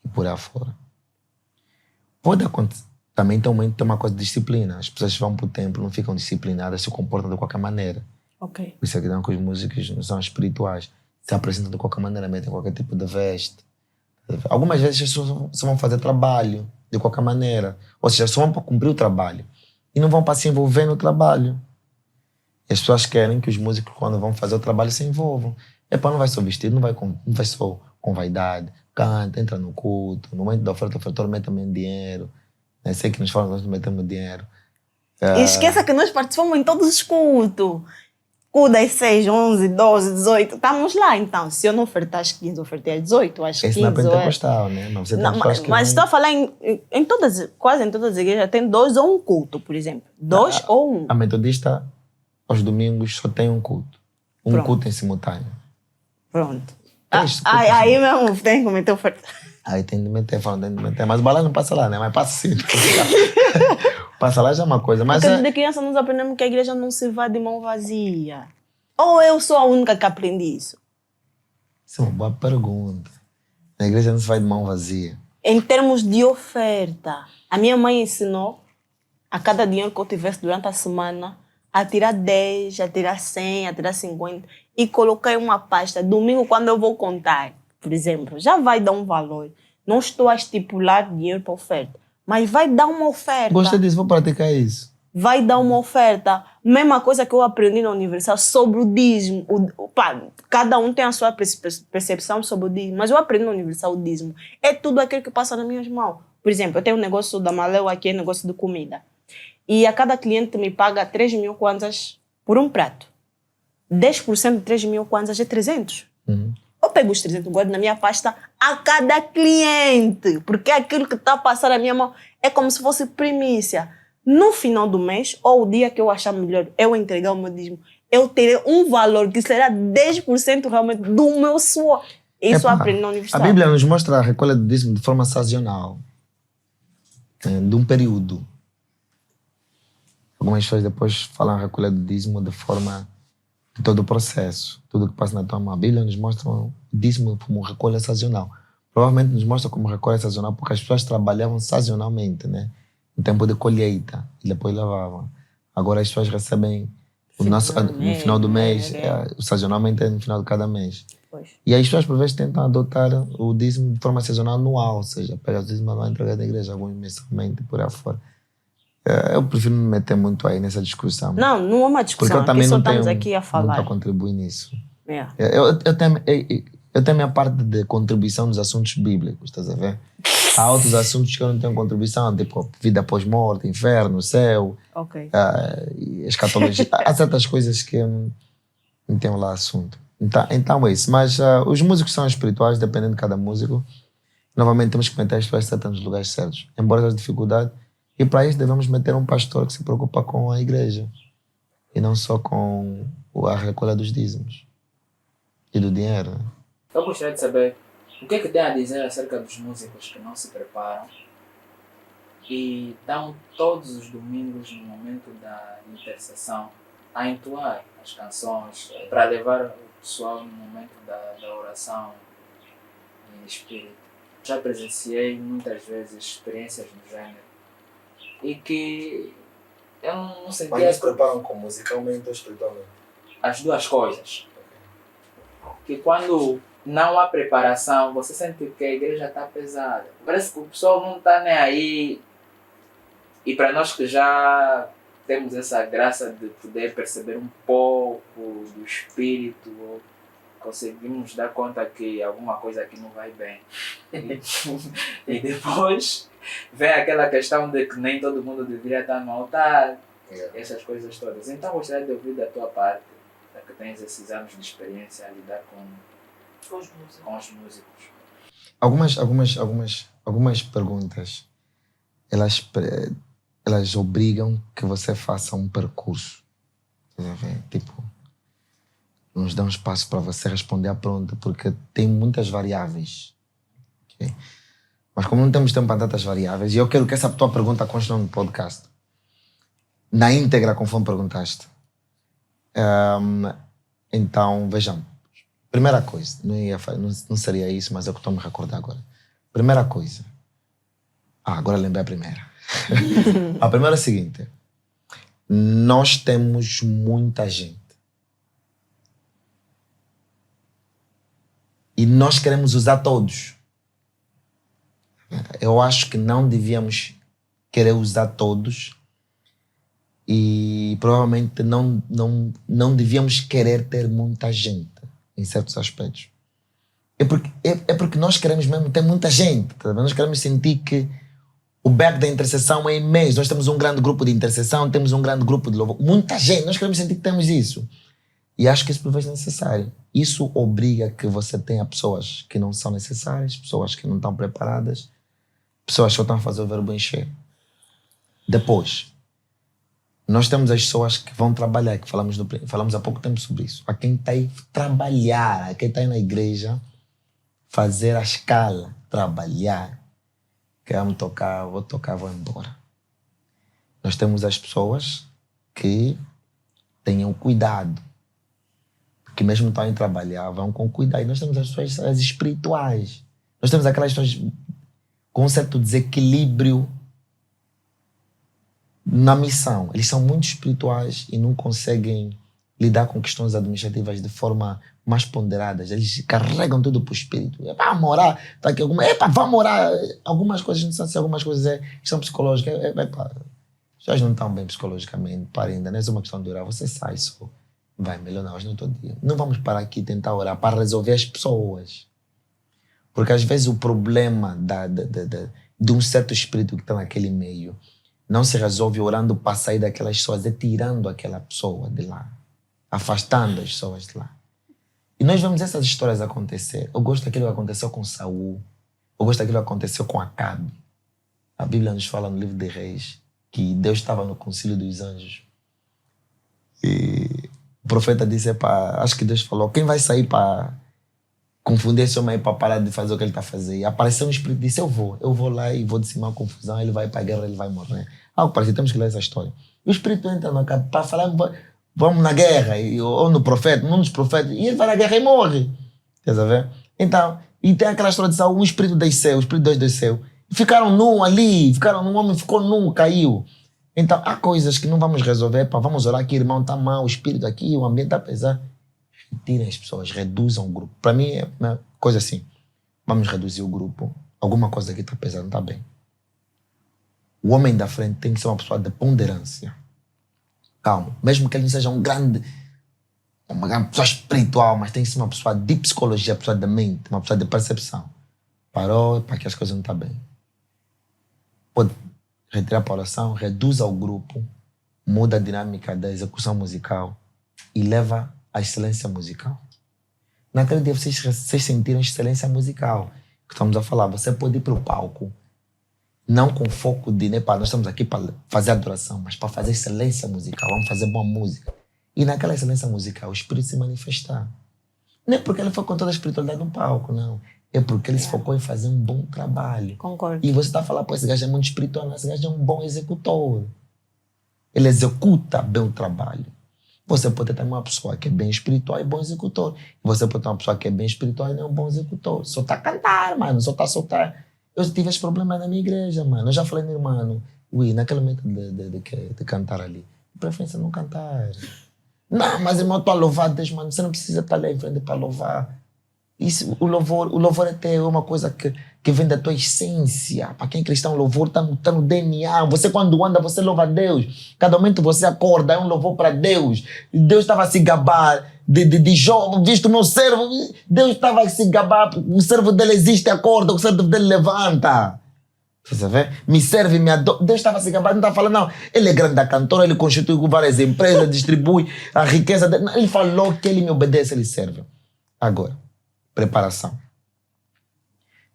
e por aí fora. Pode acontecer. Também tem uma coisa de disciplina. As pessoas vão para o templo, não ficam disciplinadas, se comportam de qualquer maneira. Ok. Por isso é que os músicos não são espirituais. Se apresentam de qualquer maneira, metem qualquer tipo de veste. Algumas vezes as pessoas só vão fazer trabalho de qualquer maneira. Ou seja, só vão para cumprir o trabalho. E não vão para se envolver no trabalho. E as pessoas querem que os músicos, quando vão fazer o trabalho, se envolvam. Não vai só vestido, não vai só com vaidade. Canta, entra no culto. No momento da oferta, o ofertor mete também dinheiro. Eu sei que nos falam que nós não metemos dinheiro. E esqueça que nós participamos em todos os cultos. Culto das 6, 11, 12, 18. Estamos lá, então. Se eu não ofertar às 15, ofertei às 18, às 15. Esse não é pentecostal, né? Mas você mas estou a falar quase em todas as igrejas tem 2 ou um culto, por exemplo. 2 ou um. A metodista, aos domingos, só tem um culto. Um culto em simultâneo. Pronto. Aí mesmo tem que meter oferta. Aí tem de meter. Mas o balão não passa lá, né? Mas passa sim. Passa lá já é uma coisa. Mas porque de criança nós aprendemos que a igreja não se vai de mão vazia. Ou eu sou a única que aprendi isso? Isso é uma boa pergunta. Na igreja não se vai de mão vazia. Em termos de oferta, a minha mãe ensinou a cada dinheiro que eu tivesse durante a semana a tirar 10, a tirar 100, a tirar 50 e coloquei uma pasta. Domingo, quando eu vou contar, por exemplo, já vai dar um valor. Não estou a estipular dinheiro para oferta, mas vai dar uma oferta. Gostei disso, vou praticar isso. Vai dar uma oferta. Mesma coisa que eu aprendi na universidade sobre o dízimo. Cada um tem a sua percepção sobre o dízimo, mas eu aprendi na universidade o dízimo. É tudo aquilo que passa nas minhas mãos. Por exemplo, eu tenho um negócio da Maleu aqui, negócio de comida. E a cada cliente me paga 3.000 kwanzas por um prato. 10% de 3.000 kwanzas é 300. Eu pego os 300, guardo na minha pasta a cada cliente. Porque aquilo que está a passar na minha mão é como se fosse primícia. No final do mês, ou o dia que eu achar melhor eu entregar o meu dízimo, eu terei um valor que será 10% realmente do meu suor. Isso eu aprendi na universidade. A Bíblia nos mostra a recolha do dízimo de forma sazonal. De um período. Algumas pessoas depois falam a recolha do dízimo de forma de todo o processo. Tudo que passa na tua mão. A Bíblia nos mostra o dízimo como recolha sazonal. Provavelmente nos mostra como recolha sazonal porque as pessoas trabalhavam sazonalmente, né? No tempo de colheita, e depois lavavam. Agora as pessoas recebem no final do mês, sazonalmente é no final de cada mês. Pois. E as pessoas por vezes tentam adotar o dízimo de forma sazonal anual, ou seja, pega o dízimo anual e entrega da igreja, alguns mensalmente por aí fora. Eu prefiro não me meter muito aí nessa discussão. Não é uma discussão, porque eu também não estamos tenho aqui a falar. Muito a contribuir nisso. Eu tenho a minha parte de contribuição nos assuntos bíblicos, estás a ver? Há outros assuntos que eu não tenho contribuição, tipo vida pós-morte, inferno, céu, escatologia. Há certas coisas que eu não tenho lá assunto. Então é isso. Mas os músicos são espirituais, dependendo de cada músico. Novamente temos que meter as pessoas certas nos lugares certos. Embora as dificuldades. E para isso devemos meter um pastor que se preocupa com a igreja. E não só com a recolha dos dízimos. E do dinheiro. Né? Eu gostaria de saber o que é que tem a dizer acerca dos músicos que não se preparam e estão todos os domingos no momento da intercessão a entoar as canções para levar o pessoal no momento da oração em espírito. Já presenciei muitas vezes experiências do gênero e que eu não sentia... Mas eles se preparam com musicalmente ou espiritualmente? As duas coisas. Que quando não há preparação, você sente que a igreja está pesada. Parece que o pessoal não está nem aí. E para nós que já temos essa graça de poder perceber um pouco do espírito, conseguimos dar conta que alguma coisa aqui não vai bem. E depois vem aquela questão de que nem todo mundo deveria estar no altar, essas coisas todas. Então gostaria de ouvir da tua parte, já que tens esses anos de experiência a lidar com os músicos. Algumas perguntas, elas obrigam que você faça um percurso. Tipo, nos dá um espaço para você responder à pergunta, porque tem muitas variáveis. Okay? Mas como não temos tempo para tantas variáveis, e eu quero que essa tua pergunta conste no podcast. Na íntegra, conforme perguntaste. Então, vejam. Primeira coisa, não seria isso, mas é o que estou a me recordar agora. Primeira coisa. Agora lembrei a primeira. A primeira é a seguinte. Nós temos muita gente. E nós queremos usar todos. Eu acho que não devíamos querer usar todos e provavelmente não devíamos querer ter muita gente em certos aspectos. É porque nós queremos mesmo ter muita gente. Tá? Nós queremos sentir que o back da intercessão é imenso. Nós temos um grande grupo de intercessão, temos um grande grupo de louvor. Muita gente, nós queremos sentir que temos isso. E acho que isso por vezes é necessário. Isso obriga que você tenha pessoas que não são necessárias, pessoas que não estão preparadas, pessoas que só estão a fazer o verbo encher. Depois, nós temos as pessoas que vão trabalhar, que falamos há pouco tempo sobre isso. A quem está aí trabalhar, a quem está aí na igreja, fazer a escala, trabalhar. Queremos tocar, vou tocar, vou embora. Nós temos as pessoas que tenham cuidado, que mesmo estão a trabalhar, vão com cuidado. E nós temos as pessoas as espirituais. Nós temos aquelas pessoas com um certo desequilíbrio na missão. Eles são muito espirituais e não conseguem lidar com questões administrativas de forma mais ponderada. Eles carregam tudo para o espírito. Vamos orar, tá aqui alguma. Vamos orar. Algumas coisas não são assim, algumas coisas é questão psicológica. As pessoas não estão bem psicologicamente, para ainda. Não é só uma questão de orar. Você sai só. Vai melhorar hoje no outro dia. Não vamos parar aqui e tentar orar para resolver as pessoas. Porque às vezes o problema de um certo espírito que está naquele meio não se resolve orando para sair daquelas pessoas, é tirando aquela pessoa de lá, afastando as pessoas de lá. E nós vemos essas histórias acontecer. Eu gosto daquilo que aconteceu com Saul. Eu gosto daquilo que aconteceu com Acabe. A Bíblia nos fala no livro de Reis que Deus estava no concílio dos anjos. E o profeta disse, acho que Deus falou, quem vai sair para confundir esse homem aí para parar de fazer o que ele está fazendo? E apareceu um espírito e disse, eu vou lá e vou dizimar a confusão, ele vai para a guerra, ele vai morrer. Algo parecido, temos que ler essa história. E o espírito entra no Acabe para falar, vamos na guerra, ou no profeta, num dos profetas, e ele vai na guerra e morre. Estás a ver? Então, e tem aquela história de Saul, um espírito desceu, o espírito de Deus desceu. E ficaram num ali, um homem ficou num, caiu. Então, há coisas que não vamos resolver, vamos orar aqui, irmão, está mal, o espírito aqui, o ambiente está pesado. Retirem as pessoas, reduzam o grupo. Para mim é uma coisa assim, vamos reduzir o grupo, alguma coisa aqui está pesada, não está bem. O homem da frente tem que ser uma pessoa de ponderância. Calma, mesmo que ele não seja uma grande pessoa espiritual, mas tem que ser uma pessoa de psicologia, uma pessoa de mente, uma pessoa de percepção. Parou para que as coisas não estão bem. Pode retirar para a oração, reduza o grupo, muda a dinâmica da execução musical e leva à excelência musical. Naquele dia vocês sentiram excelência musical, que estamos a falar. Você pode ir para o palco, não com foco de, nós estamos aqui para fazer adoração, mas para fazer excelência musical, vamos fazer boa música. E naquela excelência musical, o Espírito se manifestar. Não é porque ele foi com toda a espiritualidade no palco, não. É porque ele se focou em fazer um bom trabalho. Concordo. E você está a falar, pô, esse gajo é muito espiritual, não, esse gajo é um bom executor. Ele executa bem o trabalho. Você pode ter uma pessoa que é bem espiritual e bom executor. Você pode ter uma pessoa que é bem espiritual e não é um bom executor. Só está a cantar, mano, só está a soltar. Eu tive esse problema na minha igreja, mano. Eu já falei, meu irmão, naquele momento de cantar ali, de preferência não cantar. Não, mas irmão, estou a louvar Deus, mano. Você não precisa estar ali em frente para louvar. Isso, o louvor é uma coisa que vem da tua essência. Para quem é cristão, o louvor está no DNA. Você quando anda, você louva a Deus. Cada momento você acorda, é um louvor para Deus. Deus estava a se gabar de Jó, visto o meu servo. Deus estava a se gabar, o servo dele existe, acorda, o servo dele levanta. Você vê? Me serve, me adora. Deus estava a se gabar, não estava falando, não. Ele é grande da cantora, ele constitui várias empresas, distribui a riqueza dele. Ele falou que ele me obedece, ele serve. Agora, preparação.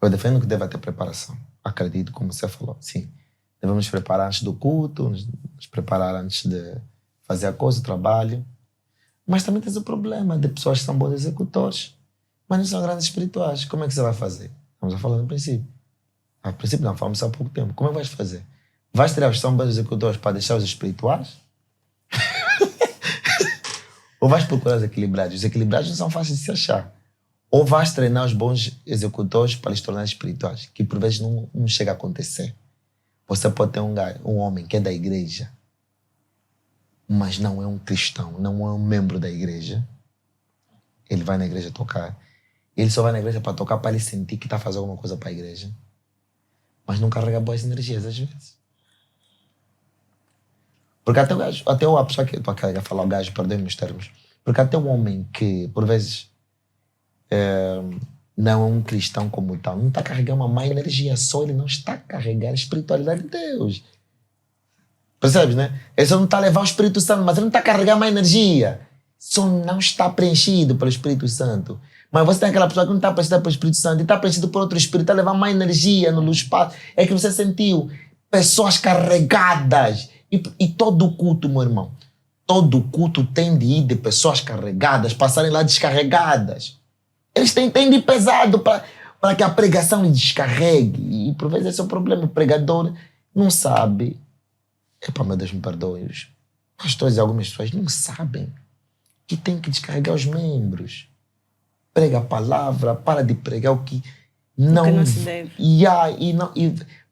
Eu defendo que deve ter preparação. Acredito, como você falou. Sim. Devemos nos preparar antes do culto, nos preparar antes de fazer a coisa, o trabalho. Mas também tem o problema de pessoas que são bons executores, mas não são grandes espirituais. Como é que você vai fazer? Estamos a falar no princípio. A princípio não, falamos há pouco tempo. Como é que vais fazer? Vais tirar os que são bons executores para deixar os espirituais? Ou vais procurar os equilibrados? Os equilibrados não são fáceis de se achar. Ou vais treinar os bons executores para eles tornarem espirituais, que por vezes não chega a acontecer. Você pode ter um homem que é da igreja, mas não é um cristão, não é um membro da igreja. Ele vai na igreja tocar. Ele só vai na igreja para tocar para ele sentir que está fazendo alguma coisa para a igreja. Mas não carrega boas energias às vezes. Porque até a pessoa que estou a falar, o gajo, perdoe-me os termos, porque até um homem que por vezes não é um cristão como tal, não está carregando uma má energia, só ele não está carregando a espiritualidade de Deus. Percebes, né? Ele só não está a levar o Espírito Santo, mas ele não está a carregar má energia. Só não está preenchido pelo Espírito Santo. Mas você tem aquela pessoa que não está preenchida pelo Espírito Santo e está preenchido por outro Espírito, está a levar má energia no espaço. É que você sentiu pessoas carregadas. E todo culto, meu irmão, todo culto tem de ir de pessoas carregadas, passarem lá descarregadas. Eles têm de ir pesado para que a pregação lhe descarregue. E por vezes esse é o problema. O pregador não sabe. Meu Deus, me perdoe. Os pastores e algumas pessoas não sabem que tem que descarregar os membros. Prega a palavra, para de pregar o que Não, que não se deve. E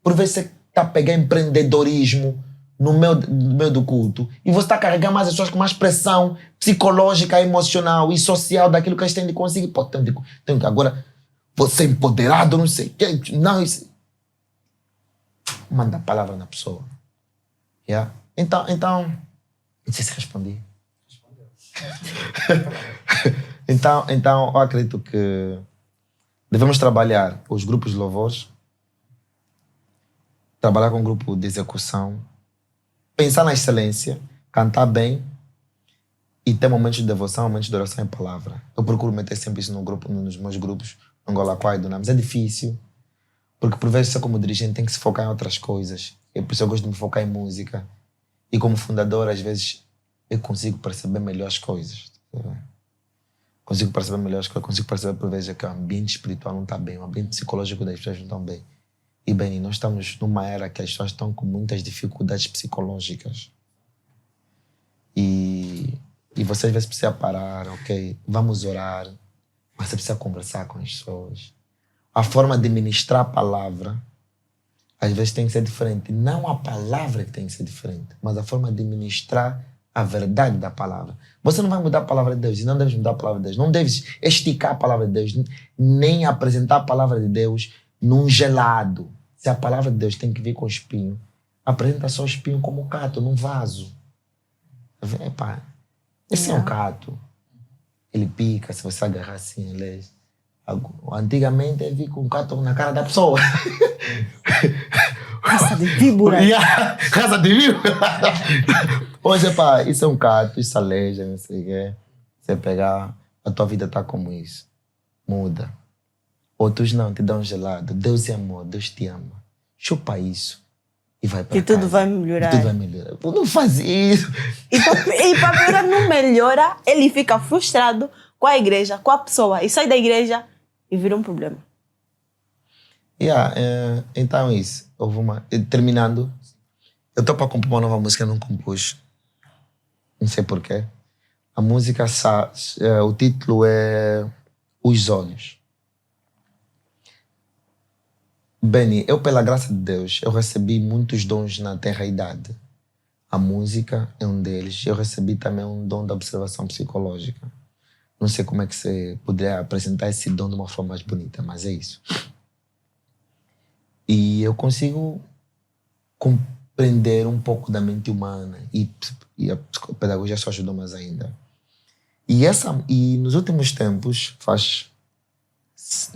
por vezes você está a pegar empreendedorismo no meio do culto e você está a carregar mais as pessoas com mais pressão psicológica, emocional e social daquilo que eles têm de conseguir. Pô, tem que agora você empoderado, não sei o quê. Não, isso... Manda a palavra na pessoa. Yeah? Então, não sei se respondi. então, eu acredito que devemos trabalhar os grupos de louvores, trabalhar com o grupo de execução, pensar na excelência, cantar bem e ter momentos de devoção, momentos de oração e palavra. Eu procuro meter sempre isso nos meus grupos, no Angola Choir e Dunamis. É difícil, porque por vezes você como dirigente tem que se focar em outras coisas. E por isso eu gosto de me focar em música. E como fundador, às vezes, eu consigo perceber melhor as coisas. Consigo perceber por vezes que o ambiente espiritual não está bem, o ambiente psicológico das pessoas não está bem. E bem, nós estamos numa era que as pessoas estão com muitas dificuldades psicológicas. E você às vezes precisa parar, ok? Vamos orar, mas você precisa conversar com as pessoas. A forma de ministrar a palavra às vezes tem que ser diferente. Não a palavra que tem que ser diferente, mas a forma de ministrar a verdade da palavra. Você não vai mudar a palavra de Deus e não deves mudar a palavra de Deus. Não deves esticar a palavra de Deus, nem apresentar a palavra de Deus num gelado. Se a palavra de Deus tem que vir com espinho, apresenta só o espinho como cato, num vaso. Epá, esse é um cato. Ele pica, se você agarrar assim, ele... Antigamente ele vinha com um cato na cara da pessoa. Raça de víbora. Raça de víbora. Hoje, pá, isso é um cato, isso aleja, não sei o quê. Você pegar, a tua vida tá como isso. Muda. Outros não, te dão gelado. Deus é amor, Deus te ama. Chupa isso e vai pra casa. E tudo vai melhorar. Tudo vai melhorar. Não faz isso. E para melhorar não melhora, ele fica frustrado com a igreja, com a pessoa. E sai da igreja e vira um problema. Então é isso. Terminando, eu estou para compor uma nova música, não compus. Não sei porquê. A música, o título é Os Olhos. Benny, eu pela graça de Deus, eu recebi muitos dons na terra-idade. A música é um deles. Eu recebi também um dom da observação psicológica. Não sei como é que você poderia apresentar esse dom de uma forma mais bonita, mas é isso. E eu consigo compreender um pouco da mente humana e a pedagogia só ajudou mais ainda. E nos últimos tempos, nós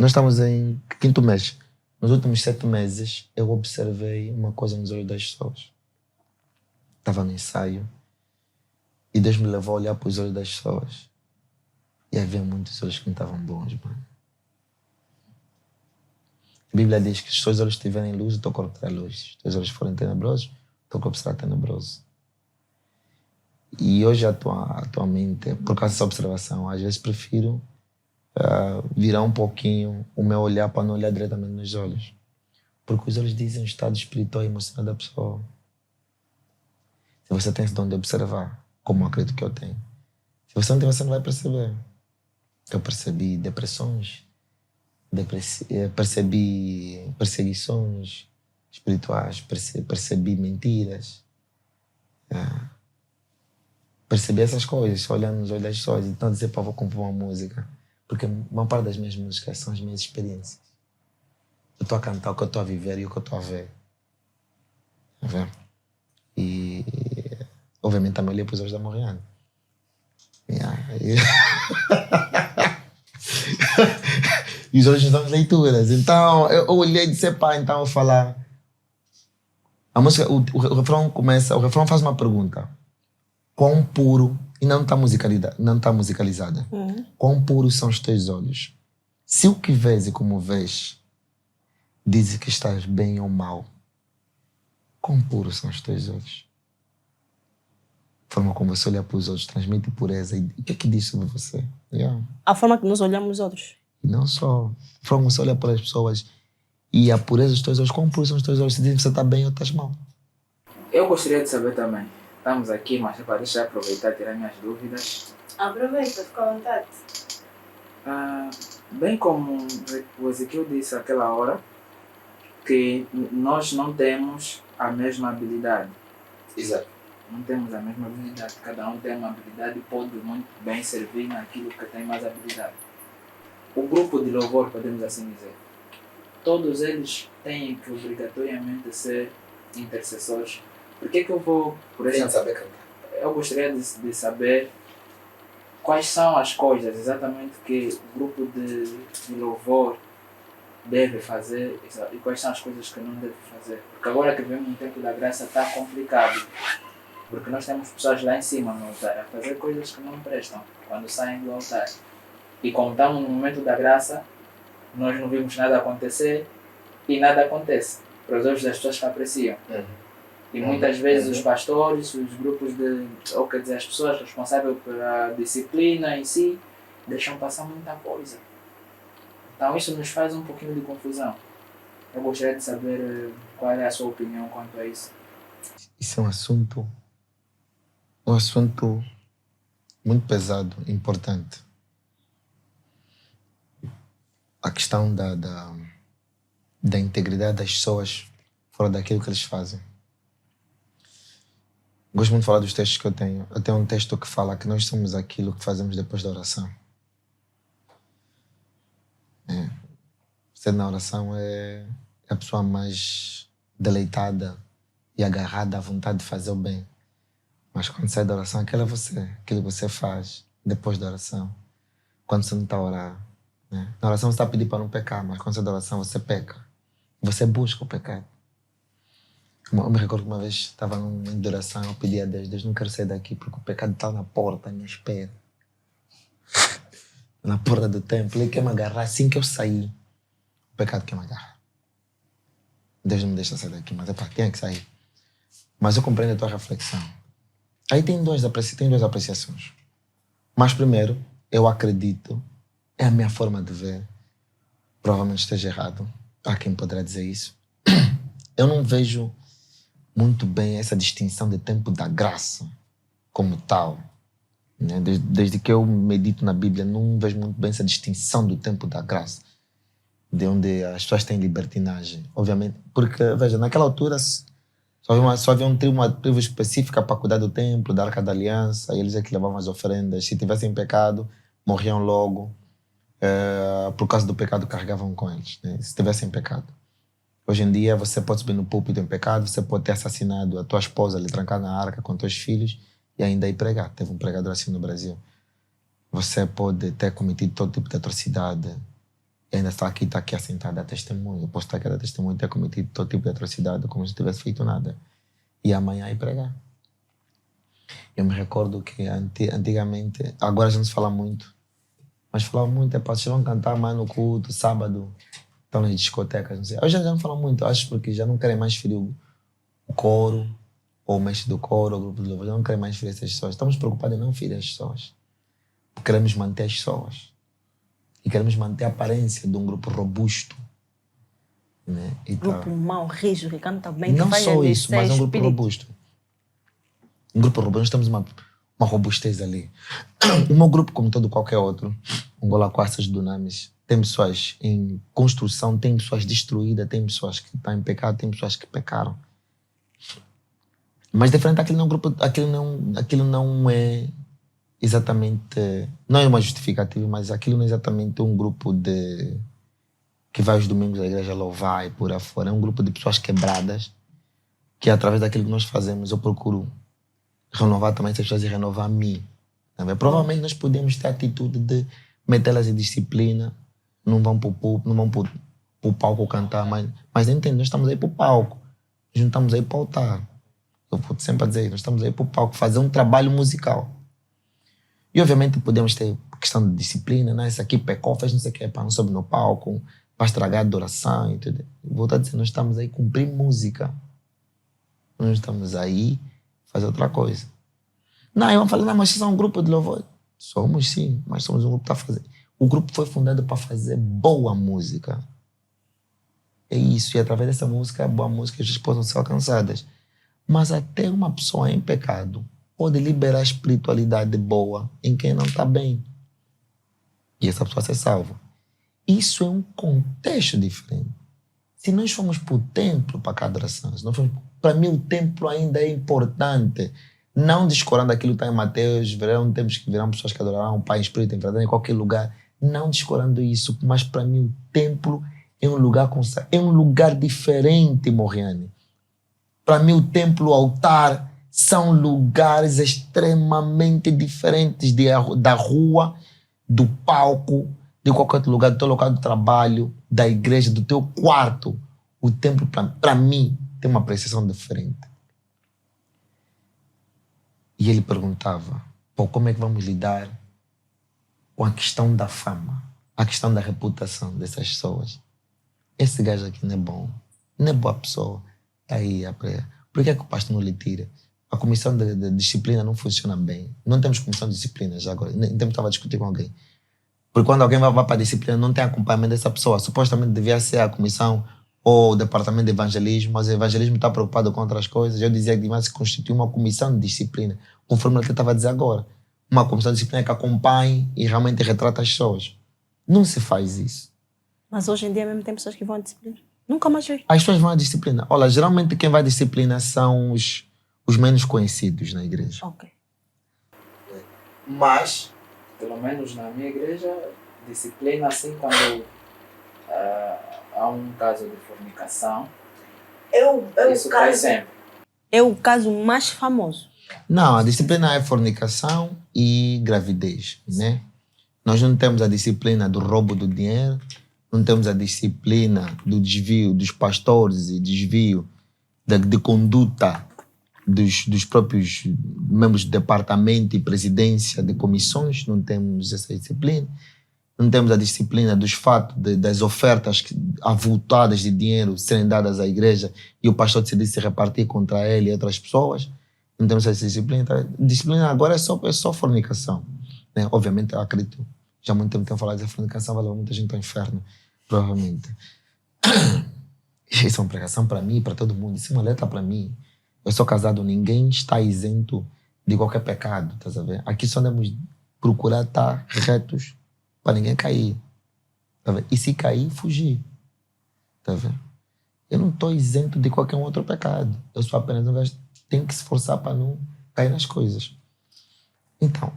estamos em 5º mês. Nos últimos 7 meses, eu observei uma coisa nos olhos das pessoas. Estava no ensaio e Deus me levou a olhar para os olhos das pessoas. E havia muitos olhos que não estavam bons, mano. A Bíblia diz que se os teus olhos tiverem luz, o teu corpo terá luz. Se os teus olhos forem tenebrosos, o teu corpo será tenebroso. E hoje, atualmente, por causa dessa observação, às vezes prefiro virar um pouquinho o meu olhar para não olhar diretamente nos olhos. Porque os olhos dizem o estado espiritual e emocional da pessoa. Se você tem esse dom de observar, como eu acredito que eu tenho, se você não tem, você não vai perceber. Eu percebi depressões, percebi perseguições espirituais, percebi mentiras. Percebi essas coisas, olhando nos olhos das pessoas. Então dizer, pá, vou compor uma música. Porque uma parte das minhas músicas são as minhas experiências. Eu estou a cantar o que eu estou a viver e o que eu estou a ver. Tá vendo? E obviamente também olhei para os olhos da Moriane. E os olhos dão leituras. Então eu olhei e disse, pá, então eu vou falar. A música, o refrão começa, o refrão faz uma pergunta. Quão puro, e não está musicalizada, quão puros são os teus olhos? Se o que vês e como vês dizes que estás bem ou mal, quão puros são os teus olhos? A forma como você olha para os outros transmite pureza. E o que é que diz sobre você? A forma que nós olhamos os outros. E não só. A forma como você olha para as pessoas e a pureza dos teus olhos. Quão puros são os teus olhos? Se dizem que você está bem ou estás mal. Eu gostaria de saber também. Estamos aqui, mas para deixar aproveitar e tirar minhas dúvidas. Aproveita, fica à vontade. Bem como o Ezequiel disse naquela hora, que nós não temos a mesma habilidade. Exato. Não temos a mesma habilidade. Cada um tem uma habilidade e pode muito bem servir naquilo que tem mais habilidade. O grupo de louvor, podemos assim dizer, todos eles têm que obrigatoriamente ser intercessores. Por que eu vou, por exemplo, saber cantar. eu gostaria de saber quais são as coisas exatamente que o grupo de louvor deve fazer e quais são as coisas que não deve fazer. Porque agora que vivemos no tempo da graça está complicado. Porque nós temos pessoas lá em cima no altar a fazer coisas que não prestam quando saem do altar. E como estamos no momento da graça, nós não vimos nada acontecer e nada acontece para os olhos das pessoas que apreciam. E muitas vezes os pastores, os grupos ou quer dizer, as pessoas responsáveis pela disciplina em si, deixam passar muita coisa. Então isso nos faz um pouquinho de confusão. Eu gostaria de saber qual é a sua opinião quanto a isso. Isso é um assunto muito pesado, importante. A questão da integridade das pessoas fora daquilo que eles fazem. Gosto muito de falar dos textos que eu tenho. Eu tenho um texto que fala que nós somos aquilo que fazemos depois da oração. Você na oração é a pessoa mais deleitada e agarrada à vontade de fazer o bem. Mas quando sai da oração, aquilo que você faz depois da oração. Quando você não está a orar. Né? Na oração você está a pedir para não pecar, mas quando sai da oração você peca. Você busca o pecado. Eu me recordo que uma vez estava em oração, eu pedi a Deus, não quero sair daqui porque o pecado está na porta, à minha espera. Na porta do templo, ele quer me agarrar assim que eu sair. O pecado quer me agarrar. Deus não me deixa sair daqui, mas tinha que sair. Mas eu compreendo a tua reflexão. Aí tem duas apreciações. Mas primeiro, eu acredito, é a minha forma de ver, provavelmente esteja errado, há quem poderá dizer isso. Eu não vejo muito bem essa distinção de tempo da graça como tal. Né? Desde que eu medito na Bíblia, não vejo muito bem essa distinção do tempo da graça, de onde as pessoas têm libertinagem, obviamente. Porque, veja, naquela altura só havia uma tribo específica para cuidar do templo, da Arca da Aliança, e eles é que levavam as oferendas. Se tivessem pecado, morriam logo. Por causa do pecado, carregavam com eles, né? Se tivessem pecado. Hoje em dia, você pode subir no púlpito em pecado, você pode ter assassinado a tua esposa, lhe trancar na arca com teus filhos e ainda ir pregar. Teve um pregador assim no Brasil. Você pode ter cometido todo tipo de atrocidade e ainda está aqui assentado a testemunho. Eu posso estar aqui a testemunho e ter cometido todo tipo de atrocidade como se não tivesse feito nada. E amanhã ir pregar. Eu me recordo que antigamente, agora já não se fala muito, mas falava muito, vocês vão cantar mais no culto, sábado, estão nas discotecas, não sei. Hoje já não falam muito, acho porque já não querem mais ferir o coro, ou o mestre do coro, ou o grupo de louvor, já não querem mais ferir essas pessoas. Estamos preocupados em não ferir as pessoas. Queremos manter as pessoas. E queremos manter a aparência de um grupo robusto. Né? Grupo mau, rijo, que canta bem, não que faz só isso, mas é um grupo espírito. robusto. Um grupo robusto, nós temos uma robustez ali. O meu grupo, como todo qualquer outro, Angola Quartas Dunamis, tem pessoas em construção, tem pessoas destruídas, tem pessoas que estão em pecado, tem pessoas que pecaram. Mas diferente daquele não grupo, aquilo não é exatamente, não é uma justificativa, mas aquilo não é exatamente um grupo que vai aos domingos à igreja louvar e por aí fora. É um grupo de pessoas quebradas que através daquilo que nós fazemos eu procuro renovar também essas pessoas e renovar a mim. Provavelmente nós podemos ter a atitude de metê-las em disciplina, não vão para o púlpito, não vão para o palco cantar, mas entende, nós estamos aí para o palco, nós não estamos aí para o altar. Eu vou sempre dizer, nós estamos aí para o palco, fazer um trabalho musical. E obviamente podemos ter questão de disciplina, né? Esse aqui pecou, fez não sei o que, não sobe no palco, vai estragar a adoração e tudo. Vou estar dizendo, nós estamos aí cumprir música. Nós não estamos aí fazer outra coisa. Não, eu vou falar, não, mas vocês são um grupo de louvor. Somos sim, mas somos um grupo para fazer. O grupo foi fundado para fazer boa música. É isso, e através dessa música, boa música, as pessoas possam ser alcançadas. Mas até uma pessoa em pecado pode liberar a espiritualidade boa em quem não está bem. E essa pessoa ser salva. isso é um contexto diferente. Se nós formos para o templo, para cada adoração, para mim o templo ainda é importante. Não descorando aquilo que está em Mateus, verão tempos que virão pessoas que adorarão o Pai em Espírito, em verdade, em qualquer lugar. Não descorando isso, mas para mim o templo é um lugar é um lugar diferente, Morriane. Para mim o templo, o altar, são lugares extremamente diferentes da rua, do palco, de qualquer outro lugar, do teu local de trabalho, da igreja, do teu quarto. O templo, para mim, tem uma apreciação diferente. E ele perguntava, pô, como é que vamos lidar com a questão da fama, a questão da reputação dessas pessoas? Esse gajo aqui não é bom, não é boa pessoa. Aí, por que é que o pastor não lhe tira? A comissão de disciplina não funciona bem. Não temos comissão de disciplina já agora. Nem tempo estava a discutir com alguém. Porque quando alguém vai para a disciplina, não tem acompanhamento dessa pessoa. Supostamente devia ser a comissão ou o departamento de evangelismo, mas o evangelismo está preocupado com outras coisas. Eu dizia que devia se constituir uma comissão de disciplina, conforme o que eu estava a dizer agora. Uma comissão de disciplina que acompanhe e realmente retrata as pessoas. Não se faz isso. Mas hoje em dia mesmo tem pessoas que vão à disciplina. Nunca mais vi. As pessoas vão à disciplina. Olha, geralmente quem vai à disciplina são os menos conhecidos na igreja. Ok. Mas, Pelo menos na minha igreja, disciplina assim quando há um caso de fornicação. Isso cai sempre. É o caso mais famoso. não, a disciplina é fornicação e gravidez, né? Nós não temos a disciplina do roubo do dinheiro, não temos a disciplina do desvio dos pastores e desvio de conduta dos próprios membros do departamento e presidência de comissões, não temos essa disciplina. Não temos a disciplina dos fatos das ofertas avultadas de dinheiro serem dadas à igreja e o pastor decidir se repartir contra ele e outras pessoas. Não temos essa disciplina. Então, disciplina agora é só fornicação, né? Obviamente, eu acredito, já há muito tempo tenho falado de fornicação, vai levar muita gente ao inferno, provavelmente. Isso é uma pregação para mim, para todo mundo. Isso é uma letra para mim. Eu sou casado, ninguém está isento de qualquer pecado, tá a ver? Aqui só devemos procurar estar retos para ninguém cair, tá vendo? E se cair, fugir, tá vendo? Eu não estou isento de qualquer outro pecado. Eu sou apenas um gajo que tem que se esforçar para não cair nas coisas. Então,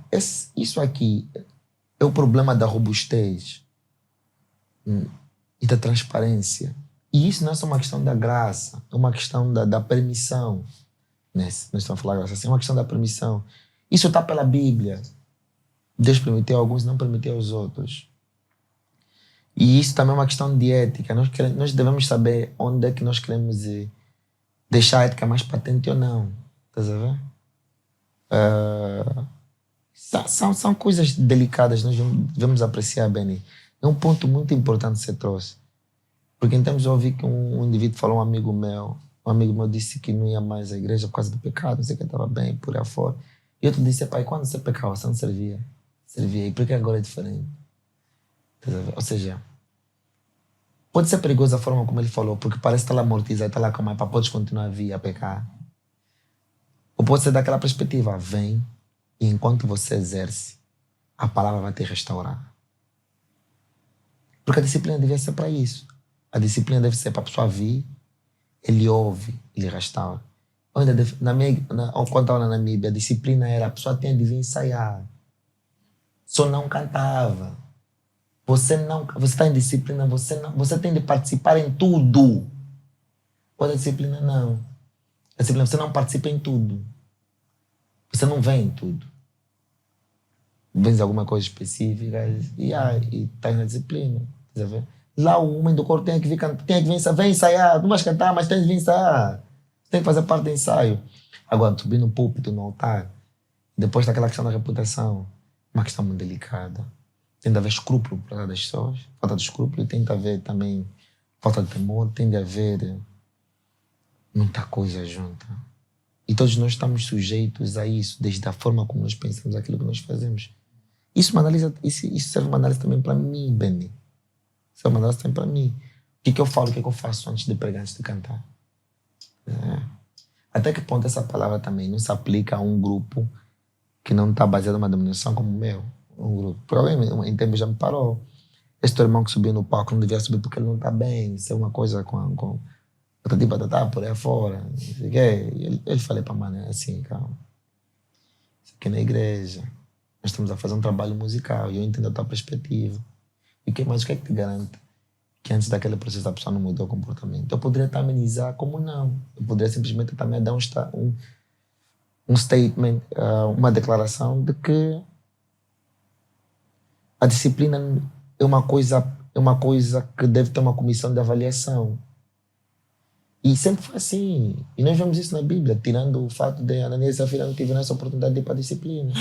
isso aqui é o problema da robustez e da transparência. E isso não é só uma questão da graça, é uma questão da permissão. Né? Nós estamos a falar graça assim, é uma questão da permissão. Isso está pela Bíblia. Deus permitiu a alguns e não permitiu aos outros. E isso também é uma questão de ética. Nós devemos saber onde é que nós queremos deixar a ética mais patente ou não. Estás a ver? São coisas delicadas, nós devemos apreciar bem. É um ponto muito importante que você trouxe. Porque em termos de ouvir que um indivíduo falou, um amigo meu disse que não ia mais à igreja por causa do pecado, não sei que estava bem, por aí fora. E outro disse, pai, quando você pecava, você não servia. Servia. E por que agora é diferente? Ou seja, pode ser perigoso a forma como ele falou, porque parece que está lá amortizado, está lá com a mãe, para podes continuar a vir a pecar. Ou pode ser daquela perspectiva, vem e enquanto você exerce, a palavra vai te restaurar. Porque a disciplina devia ser para isso. A disciplina deve ser para a pessoa vir, ele ouve, ele restaura. Quando estava na Namíbia, a disciplina era a pessoa tinha de vir ensaiar. Só não cantava. Você está em disciplina, você tem de participar em tudo. Quando a disciplina não. A disciplina, você não participa em tudo. Você não vem em tudo. Vens alguma coisa específica e está na disciplina. Lá o homem do coro tem que vir vem ensaiar. Não vais cantar, mas tens de vir ensaiar. Tem que fazer parte do ensaio. Agora, subir no púlpito, no altar, depois daquela questão da reputação, uma questão muito delicada. Tem de haver escrúpulo para das pessoas, falta de escrúpulo, e tem de haver também falta de temor, tem de haver muita coisa junta. E todos nós estamos sujeitos a isso, desde a forma como nós pensamos, aquilo que nós fazemos. Isso serve uma análise também para mim, Benny. Serve uma análise também para mim. O que eu falo, o que eu faço antes de pregar, antes de cantar? Até que ponto essa palavra também não se aplica a um grupo que não está baseado numa denominação como o meu? Um grupo. Provavelmente, em tempo já me parou. Este teu irmão que subiu no palco não devia subir porque ele não está bem. Isso é uma coisa com patati patatá por aí fora. Não sei o quê. E ele falei para a mãe assim, calma. Isso aqui na igreja. Nós estamos a fazer um trabalho musical e eu entendo a tua perspectiva. E mais o que é que te garante que antes daquele processo a pessoa não mudou o comportamento? Eu poderia te amenizar, como não? Eu poderia simplesmente também dar um statement, uma declaração de que a disciplina é uma coisa que deve ter uma comissão de avaliação. E sempre foi assim. E nós vemos isso na Bíblia, tirando o fato de Ananias e Safira não tiveram essa oportunidade de ir para a disciplina.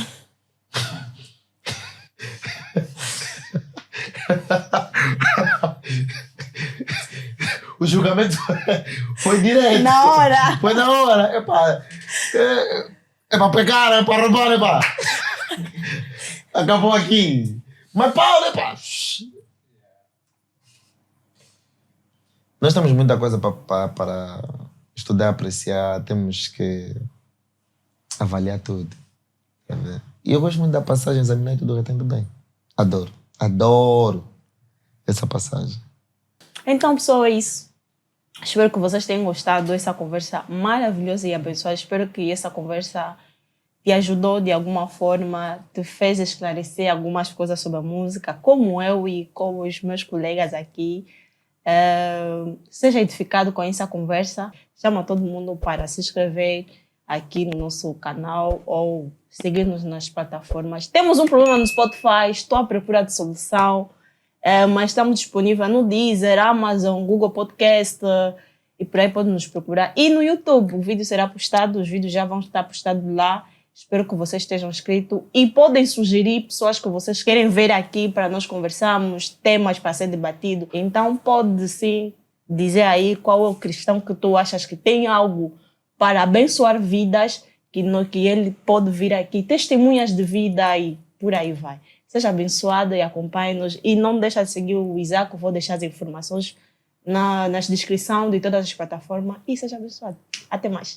O julgamento foi direto. Na hora. Foi na hora. É para pegar, é para roubar, é para... Acabou aqui. Mas Paulo, é para... Nós temos muita coisa para estudar, apreciar. Temos que avaliar tudo. E eu gosto muito da passagem examinar e tudo retendo bem. Adoro essa passagem. Então, pessoal, é isso. Espero que vocês tenham gostado dessa conversa maravilhosa e abençoada. Espero que essa conversa te ajudou de alguma forma, te fez esclarecer algumas coisas sobre a música, como eu e como os meus colegas aqui. Seja edificado com essa conversa. Chama todo mundo para se inscrever aqui no nosso canal ou seguir-nos nas plataformas. Temos um problema no Spotify, estou à procura de solução. Mas estamos disponíveis no Deezer, Amazon, Google Podcast e por aí podem nos procurar. E no YouTube, o vídeo será postado, os vídeos já vão estar postados lá. Espero que vocês estejam inscritos e podem sugerir pessoas que vocês querem ver aqui para nós conversarmos, temas para ser debatido. Então pode sim dizer aí qual é o cristão que tu achas que tem algo para abençoar vidas, que ele pode vir aqui, testemunhas de vida e por aí vai. Seja abençoado e acompanhe-nos. E não deixa de seguir o Isaac. Vou deixar as informações nas descrições de todas as plataformas. E seja abençoado. Até mais.